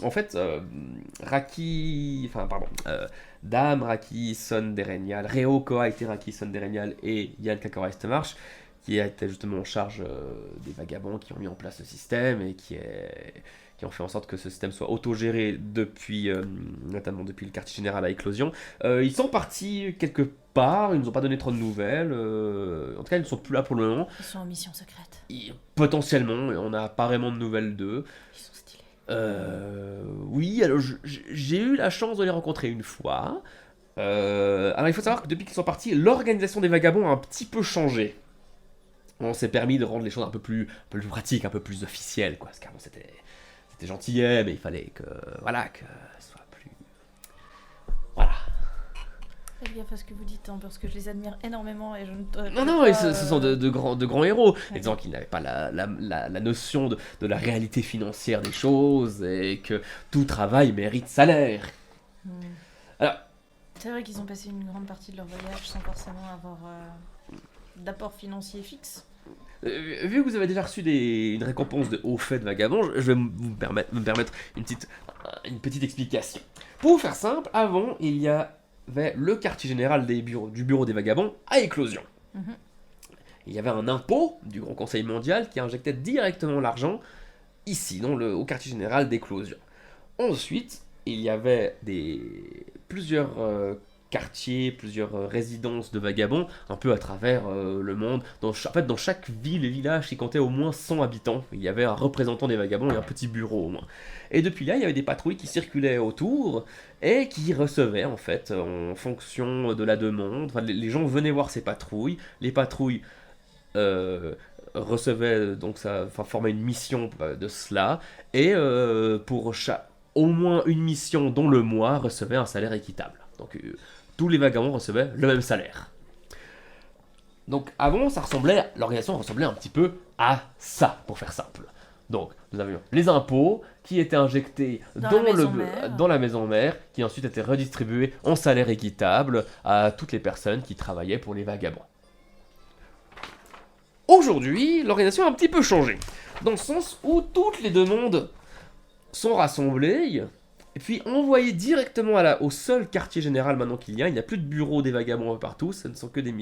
En fait, Dame Raki Son Derenial, Reo Koa été Raki Son Derenial et Yann Kakorest marche, qui a été justement en charge des vagabonds qui ont mis en place ce système et qui ont fait en sorte que ce système soit autogéré depuis, notamment depuis le quartier général à Éclosion. Ils sont partis quelque part, ils nous ont pas donné trop de nouvelles. En tout cas, ils ne sont plus là pour le moment. Ils sont en mission secrète. Potentiellement, on n'a pas vraiment de nouvelles d'eux. Ils sont stylés. Oui, alors j'ai eu la chance de les rencontrer une fois. Alors il faut savoir que depuis qu'ils sont partis, l'organisation des vagabonds a un petit peu changé. On s'est permis de rendre les choses un peu plus pratiques, un peu plus officielles, quoi. Parce qu'avant c'était gentillet, mais il fallait que que ce soit plus. Voilà. Faites gaffe à ce que vous dites, hein, parce que je les admire énormément et je ne. Non, et ce sont de grands héros, et disant qu'ils n'avaient pas la notion de la réalité financière des choses et que tout travail mérite salaire. Alors, c'est vrai qu'ils ont passé une grande partie de leur voyage sans forcément avoir d'apport financier fixe. vu que vous avez déjà reçu une récompense de haut fait de vagabond, je vais me permettre une petite explication. Pour faire simple, avant, il y avait le quartier général du bureau des vagabonds à Éclosion. Mhm. Il y avait un impôt du Grand Conseil mondial qui injectait directement l'argent ici, au quartier général d'Éclosion. Ensuite, il y avait plusieurs quartiers, plusieurs résidences de vagabonds, un peu à travers le monde. En fait, dans chaque ville et village qui comptait au moins 100 habitants, il y avait un représentant des vagabonds et un petit bureau au moins. Et depuis là, il y avait des patrouilles qui circulaient autour et qui recevaient, en fait, en fonction de la demande. Enfin, les gens venaient voir ces patrouilles. Les patrouilles recevaient, donc ça formait une mission de cela. Et pour au moins une mission dont le mois recevait un salaire équitable. Donc tous les vagabonds recevaient le même salaire. Donc avant, l'organisation ressemblait un petit peu à ça, pour faire simple. Donc nous avions les impôts qui étaient injectés dans la maison mère, qui ensuite étaient redistribués en salaire équitable à toutes les personnes qui travaillaient pour les vagabonds. Aujourd'hui, l'organisation a un petit peu changé, dans le sens où toutes les demandes sont rassemblées et puis envoyées directement au seul quartier général maintenant qu'il y a. Il n'y a plus de bureau des vagabonds un peu partout, ce ne sont que des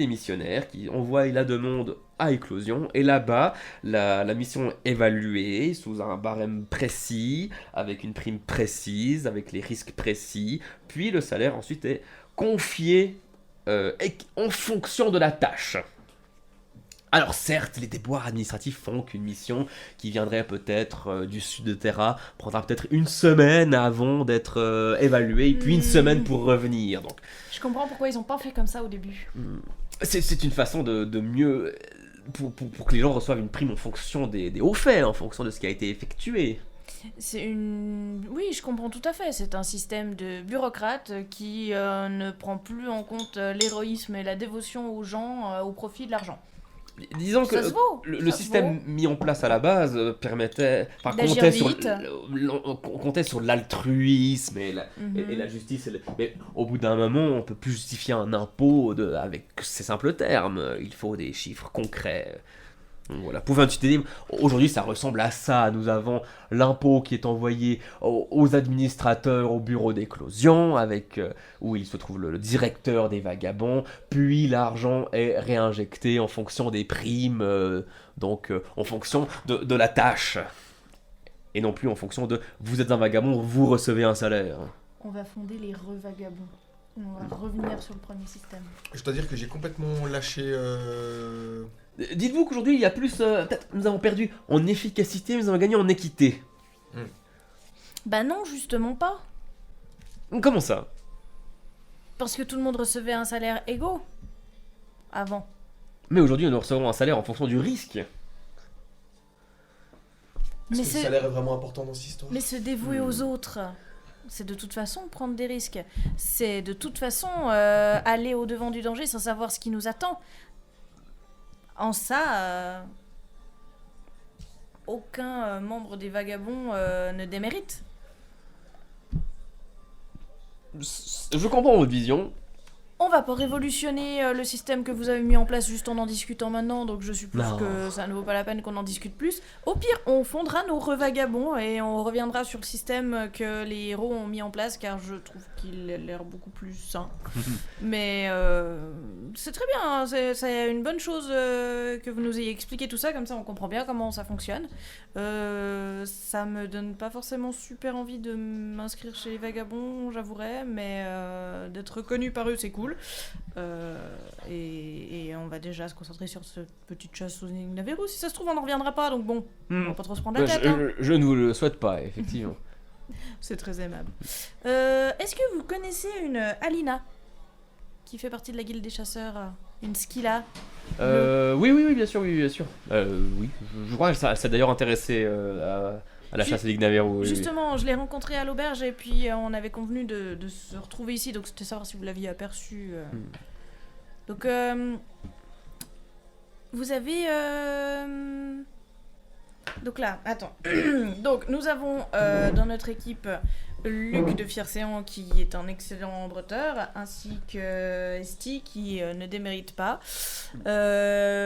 missionnaires qui envoient la demande à Éclosion. Et là-bas, la mission est évaluée sous un barème précis, avec une prime précise, avec les risques précis. Puis le salaire ensuite est confié en fonction de la tâche. Alors certes, les déboires administratifs font qu'une mission qui viendrait peut-être du sud de Terra prendra peut-être une semaine avant d'être évaluée, puis une semaine pour revenir. Donc, je comprends pourquoi ils n'ont pas fait comme ça au début. C'est une façon de mieux... Pour que les gens reçoivent une prime en fonction des hauts faits, en fonction de ce qui a été effectué. Oui, je comprends tout à fait. C'est un système de bureaucrates qui ne prend plus en compte l'héroïsme et la dévotion aux gens au profit de l'argent. Disons que le système mis en place à la base comptait sur l'altruisme et la justice. Mais au bout d'un moment, on peut plus justifier un impôt avec ces simples termes. Il faut des chiffres concrets. Donc voilà, pour 28 livres, aujourd'hui ça ressemble à ça. Nous avons l'impôt qui est envoyé aux administrateurs au bureau d'éclosion, où il se trouve le directeur des vagabonds, puis l'argent est réinjecté en fonction des primes, en fonction de la tâche, et non plus en fonction de vous êtes un vagabond, vous recevez un salaire. On va fonder les revagabonds. On va revenir sur le premier système. Je dois dire que j'ai complètement lâché... Dites-vous qu'aujourd'hui, il y a plus... peut-être nous avons perdu en efficacité, mais nous avons gagné en équité. Bah non, justement pas. Comment ça ? Parce que tout le monde recevait un salaire égaux. Avant. Mais aujourd'hui, nous recevons un salaire en fonction du risque. Est-ce que le salaire est vraiment important dans cette histoire ? Mais se dévouer aux autres, c'est de toute façon prendre des risques. C'est de toute façon aller au-devant du danger sans savoir ce qui nous attend. En ça, aucun membre des vagabonds ne démérite. Je comprends votre vision. On va pas révolutionner le système que vous avez mis en place juste en discutant maintenant, donc je suppose que ça ne vaut pas la peine qu'on en discute plus. Au pire, on fondera nos revagabonds et on reviendra sur le système que les héros ont mis en place, car je trouve qu'il a l'air beaucoup plus sain. Mais c'est très bien, hein, c'est une bonne chose que vous nous ayez expliqué tout ça, comme ça on comprend bien comment ça fonctionne. Ça me donne pas forcément super envie de m'inscrire chez les vagabonds, j'avouerais, mais d'être reconnu par eux c'est cool. Et on va déjà se concentrer sur cette petite chasse aux Ignaveru. Si ça se trouve, on n'en reviendra pas, donc bon, on va pas trop se prendre la tête. Hein. Je ne vous le souhaite pas, effectivement. C'est très aimable. Est-ce que vous connaissez une Alina qui fait partie de la guilde des chasseurs, une Skilla? Oui, bien sûr, oui, bien sûr. Oui, je crois que ça s'est d'ailleurs intéressé à la chasse à l'Ignaveru. Justement, je l'ai rencontrée à l'auberge et puis on avait convenu de se retrouver ici, donc c'était savoir si vous l'aviez aperçu. Donc, vous avez... Donc là, attends. Donc, nous avons dans notre équipe Luc de Fiercéan qui est un excellent bretteur, ainsi que Esti qui ne démérite pas.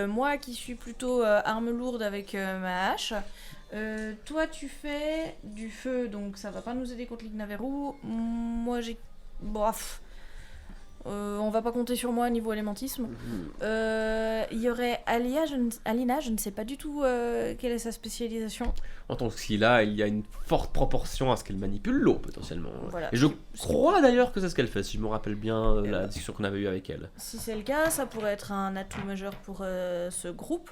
Moi qui suis plutôt arme lourde avec ma hache. Toi, tu fais du feu, donc ça va pas nous aider contre l'Ignaveru. Moi, j'ai... Bref. On va pas compter sur moi niveau élémentisme. Il y aurait Alina, je ne sais pas du tout quelle est sa spécialisation. En tant que Skilla, il y a une forte proportion à ce qu'elle manipule l'eau, potentiellement. Voilà. Et je crois d'ailleurs que c'est ce qu'elle fait, si je me rappelle bien la discussion qu'on avait eue avec elle. Si c'est le cas, ça pourrait être un atout majeur pour ce groupe.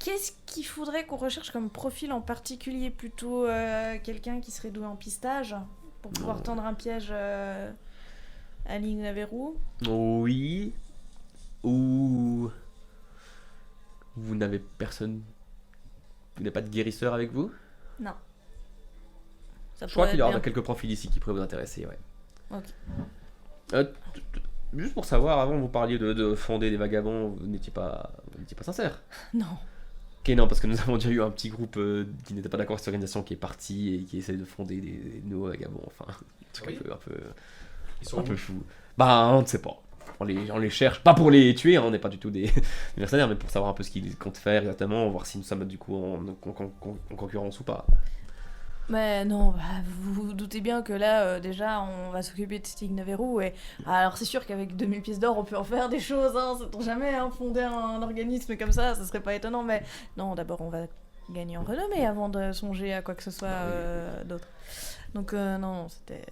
Qu'est-ce qu'il faudrait qu'on recherche comme profil en particulier? Plutôt quelqu'un qui serait doué en pistage pour pouvoir tendre un piège à l'Ignaveru? Oui. Ou... Vous n'avez personne... Vous n'avez pas de guérisseur avec vous? Non. Ça Je crois qu'il y pourrait aura être quelques profils ici qui pourraient vous intéresser, ouais. Ok. Juste pour savoir, avant vous parliez de fonder des vagabonds, vous n'étiez pas sincère. Non. Ok, non, parce que nous avons déjà eu un petit groupe qui n'était pas d'accord avec cette organisation qui est parti et qui essaie de fonder des nouveaux vagabonds, enfin, un truc Oui. Ils sont un peu fou. Bah, on ne sait pas. On les cherche, pas pour les tuer, hein, on n'est pas du tout des mercenaires, mais pour savoir un peu ce qu'ils comptent faire exactement, voir si nous sommes du coup en concurrence ou pas. Mais non, bah, vous vous doutez bien que là, déjà, on va s'occuper de cet Ignaveru. Et... Alors, c'est sûr qu'avec 2000 pièces d'or, on peut en faire des choses, hein, sait-on jamais, hein, fonder un organisme comme ça serait pas étonnant. Mais non, d'abord, on va gagner en renommée avant de songer à quoi que ce soit d'autre. Donc, non, c'est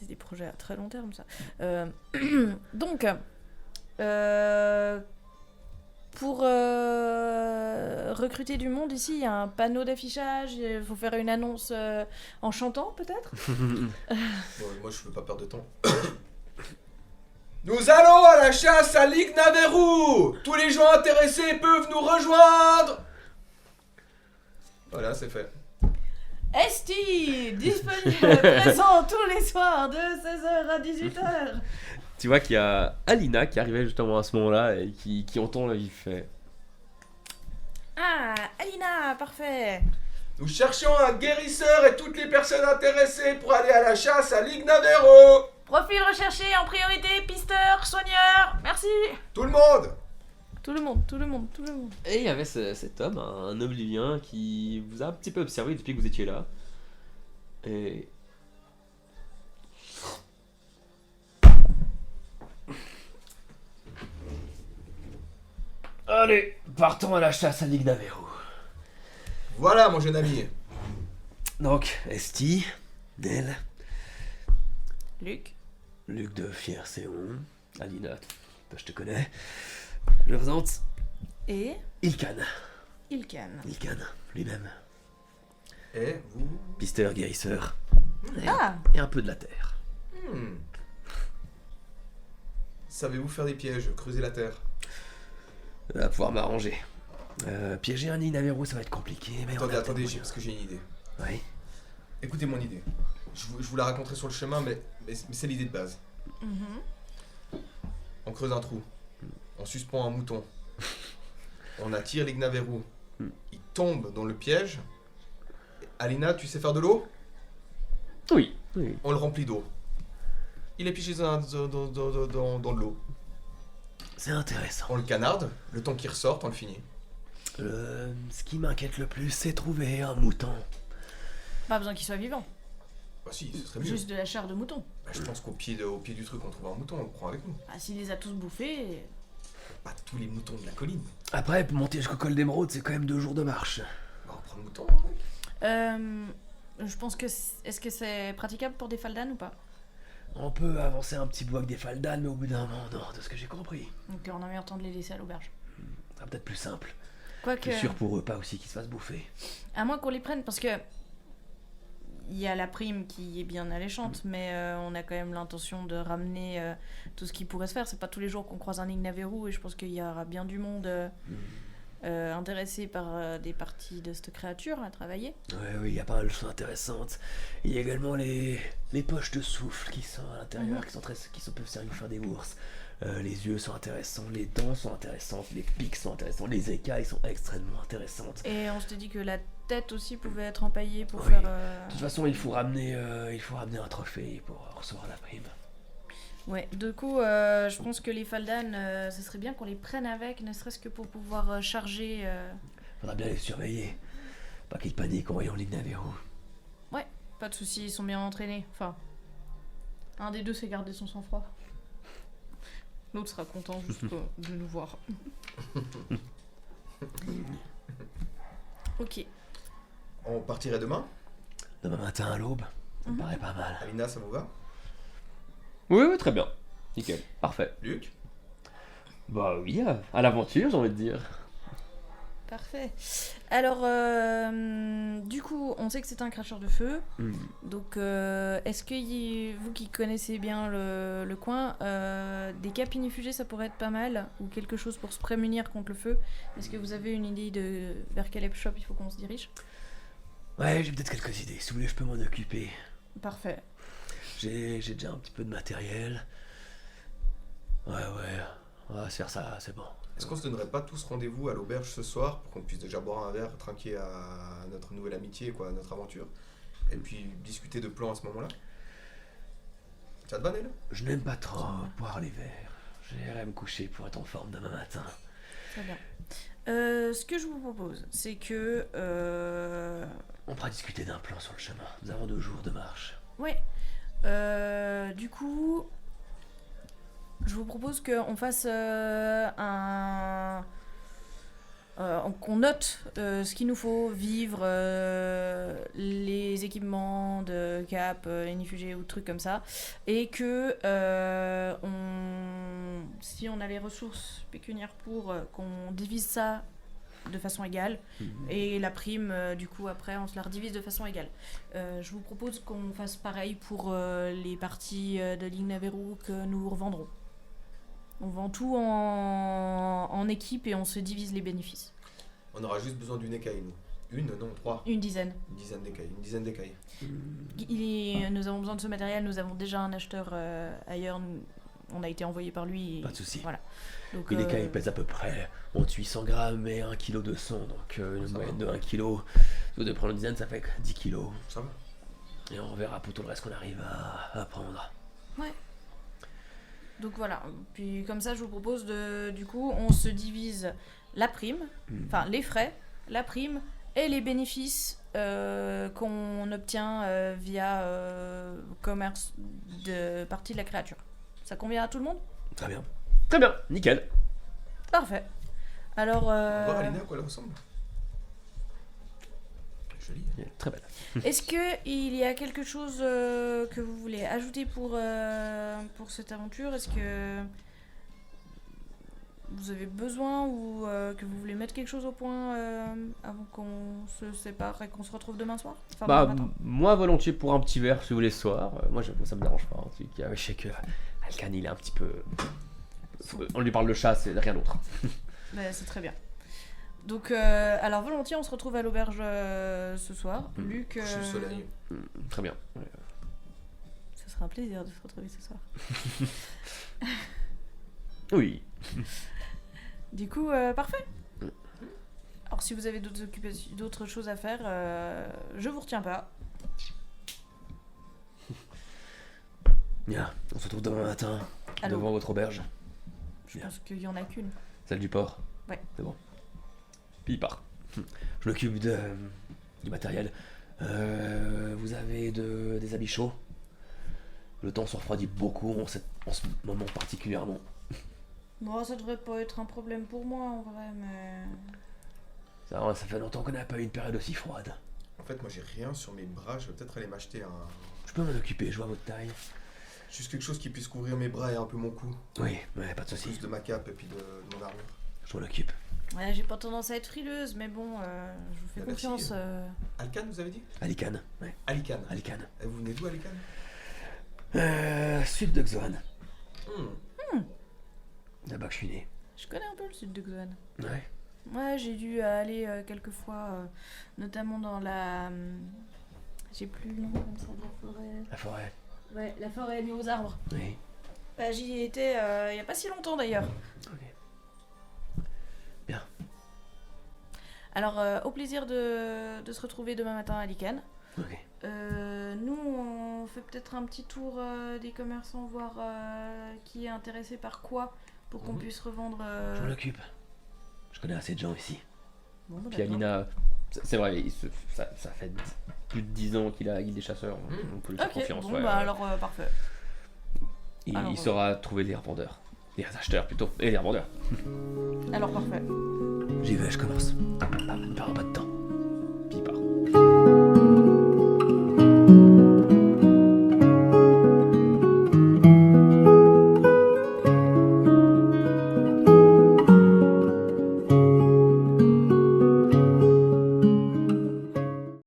des projets à très long terme, ça. Donc, pour recruter du monde ici, il y a un panneau d'affichage, il faut faire une annonce en chantant peut-être. Bon, moi je veux pas perdre de temps. Nous allons à la chasse à l'Ignaveru. Tous les gens intéressés peuvent nous rejoindre. Voilà, c'est fait. Esti, disponible, présent tous les soirs de 16h à 18h. Tu vois qu'il y a Alina qui arrivait justement à ce moment-là et qui entend il fait... Ah, Alina, parfait. Nous cherchons un guérisseur et toutes les personnes intéressées pour aller à la chasse à l'Ignaveru. Profil recherché en priorité, pisteur, soigneur, merci. Tout le monde. Tout le monde. Et il y avait cet homme, un oblivien, qui vous a un petit peu observé depuis que vous étiez là. Et... Allez, partons à la chasse à l'Ignaveru. Voilà mon jeune ami. Donc, Esti, Nel, Luc. Luc de Fiercéon, Alina, je te connais. Je présente Et Ilkan. Ilkan. Ilkan, lui-même. Et vous? Pisteur, guérisseur. Ah, Et un peu de la terre. Savez-vous faire des pièges, creuser la terre? Ça va pouvoir m'arranger. Piéger un Ignaveru, ça va être compliqué, mais... Attendez, parce que j'ai une idée. Oui. Écoutez mon idée. Je vous la raconterai sur le chemin, mais c'est l'idée de base. On creuse un trou. On suspend un mouton. On attire l'Ignaveru. Il tombe dans le piège. Alina, tu sais faire de l'eau? Oui. On le remplit d'eau. Il est piégé dans de l'eau. C'est intéressant. On le canarde. Le temps qu'il ressorte, on le finit. Ce qui m'inquiète le plus, c'est trouver un mouton. pas besoin qu'il soit vivant. Bah si, ce serait mieux. Juste de la chair de mouton. Bah, je pense qu'au pied du truc, on trouve un mouton, on le prend avec nous. Ah, s'il les a tous bouffés... Pas tous les moutons de la colline. Après, pour monter jusqu'au col d'émeraude, c'est quand même 2 jours de marche. Bah, on prend le mouton. Je pense que... Est-ce que c'est praticable pour des faldanes ou pas? On peut avancer un petit bout avec des Faldan, mais au bout d'un moment, non, de ce que j'ai compris. Donc on a meilleur temps de les laisser à l'auberge. Ça sera peut-être plus simple. Quoique, Plus sûr pour eux, pas aussi qu'ils se fassent bouffer. à moins qu'on les prenne, parce que il y a la prime qui est bien alléchante, mais on a quand même l'intention de ramener tout ce qui pourrait se faire. C'est pas tous les jours qu'on croise un Ignaveru, et je pense qu'il y aura bien du monde intéressé par des parties de cette créature à travailler. Ouais, oui, il y a pas mal de choses intéressantes. Il y a également les poches de souffle qui sont à l'intérieur, qui peuvent servir pour faire des bourses. Les yeux sont intéressants, les dents sont intéressantes, les pics sont intéressants, les écailles sont extrêmement intéressantes. Et on s'était dit que la tête aussi pouvait être empaillée pour Oui. faire... De toute façon, il faut ramener un trophée pour recevoir la prime. Ouais, du coup, je pense que les Faldan, ce serait bien qu'on les prenne avec, ne serait-ce que pour pouvoir charger... Faudra bien les surveiller. Pas qu'ils paniquent en voyant l'Ignaveru. Ouais, pas de soucis, ils sont bien entraînés. Enfin, un des deux sait garder son sang-froid. L'autre sera content juste de nous voir. Ok. On partirait demain. Demain matin à l'aube, ça me paraît pas mal. Alina, ça vous va? Oui, très bien. Nickel, parfait. Luc? Bah oui, à l'aventure, j'ai envie de dire. Parfait. Alors, du coup, on sait que c'est un cracheur de feu. Donc, est-ce que vous qui connaissez bien le coin, des capes inifugées, ça pourrait être pas mal? Ou quelque chose pour se prémunir contre le feu? Est-ce que vous avez une idée de vers quel shop il faut qu'on se dirige? Ouais, j'ai peut-être quelques idées. Si vous voulez, je peux m'en occuper. Parfait. J'ai déjà un petit peu de matériel. Ouais. On va se faire ça, c'est bon. Est-ce qu'on se donnerait pas tous rendez-vous à l'auberge ce soir pour qu'on puisse déjà boire un verre, trinquer à notre nouvelle amitié, quoi, à notre aventure, et puis discuter de plans à ce moment-là? Ça te va, Nel? Je n'aime pas trop boire les verres. J'irai me coucher pour être en forme demain matin. Très bien. Ce que je vous propose, c'est que... On pourra discuter d'un plan sur le chemin. Nous avons 2 jours de marche. Ouais. Du coup, je vous propose qu'on fasse qu'on note ce qu'il nous faut, vivre, les équipements de cap, inifugés ou trucs comme ça, et que si on a les ressources pécuniaires pour, qu'on divise ça de façon égale, et la prime, du coup, après, on se la redivise de façon égale. Je vous propose qu'on fasse pareil pour les parties de l'Ignaveru que nous revendrons. On vend tout en équipe et on se divise les bénéfices. On aura juste besoin d'une écaille, nous. Une, non, 3. Une dizaine. Une dizaine d'écailles. Une dizaine d'écailles. Nous avons besoin de ce matériel, nous avons déjà un acheteur ailleurs, on a été envoyé par lui. Pas de soucis. Voilà. Donc, Une écaille pèse à peu près entre 800 grammes et 1 kg de sang, donc une Ça moyenne va. de 1 kg. Si vous devez prendre une dizaine, ça fait 10 kg. Ça va? Et on verra pour tout le reste qu'on arrive à prendre. Donc voilà, puis comme ça je vous propose du coup on se divise la prime, enfin les frais, la prime et les bénéfices qu'on obtient via commerce de partie de la créature. Ça convient à tout le monde? Très bien. Très bien, nickel. Parfait. Alors On va voir Alina à quoi elle ressemble. Jolie. Très belle. est-ce qu'il y a quelque chose que vous voulez ajouter pour cette aventure? Est-ce que vous avez besoin ou que vous voulez mettre quelque chose au point avant qu'on se sépare et qu'on se retrouve demain soir? Enfin, Bah, demain matin. moi volontiers pour un petit verre si vous voulez ce soir. Moi, j'avoue, ça me dérange pas. En tout cas, je sais que Alcan, il est un petit peu. On lui parle de chat, c'est rien d'autre. Mais c'est très bien. Donc, alors volontiers, on se retrouve à l'auberge ce soir. Luc, Coucher le soleil. Très bien. ça sera un plaisir de se retrouver ce soir. Oui. Du coup, parfait. Alors, si vous avez d'autres choses à faire, je vous retiens pas. Bien, on se retrouve demain matin Allô. devant votre auberge. Je pense qu'il y en a qu'une. Celle du port. Ouais. C'est bon. Puis il part. Je m'occupe du matériel. Vous avez des habits chauds? Le temps se refroidit beaucoup en ce moment particulièrement. Bon, ça devrait pas être un problème pour moi en vrai, mais. Ça fait longtemps qu'on n'a pas eu une période aussi froide. En fait, moi j'ai rien sur mes bras, je vais peut-être aller m'acheter un. Je peux m'en occuper, je vois votre taille. Juste quelque chose qui puisse couvrir mes bras et un peu mon cou. Oui, ouais, pas de soucis. Plus de ma cape et puis de mon armure. Je m'en occupe. Ouais, j'ai pas tendance à être frileuse, mais bon, je vous fais Bah, merci. confiance. Alcan, vous avez dit? Alican, ouais. Alican. Alican. Et vous venez d'où, Alican? Sud de Xoan. Hmm. Là-bas que je suis né. Je connais un peu le sud de Xoan. Ouais. Ouais, j'ai dû aller quelques fois, notamment dans la. J'ai plus le nom comme ça de la forêt. La forêt. Ouais, la forêt nue aux arbres. Oui. Bah, j'y ai été il y a pas si longtemps d'ailleurs. Ok. Alors, au plaisir de se retrouver demain matin à Lican. Ok. Nous, on fait peut-être un petit tour des commerçants, voir qui est intéressé par quoi, pour qu'on puisse revendre. Je m'en occupe. Je connais assez de gens ici. Bon, bah, Puis d'accord. Alina, c'est vrai, ça fait plus de 10 ans qu'il a la guilde des chasseurs, on peut lui faire Ok, confiance. bon, ouais. bah alors parfait. alors, Il saura trouver les revendeurs. Les acheteurs plutôt, et les revendeurs. Alors parfait. J'y vais, je commence. Pas de temps.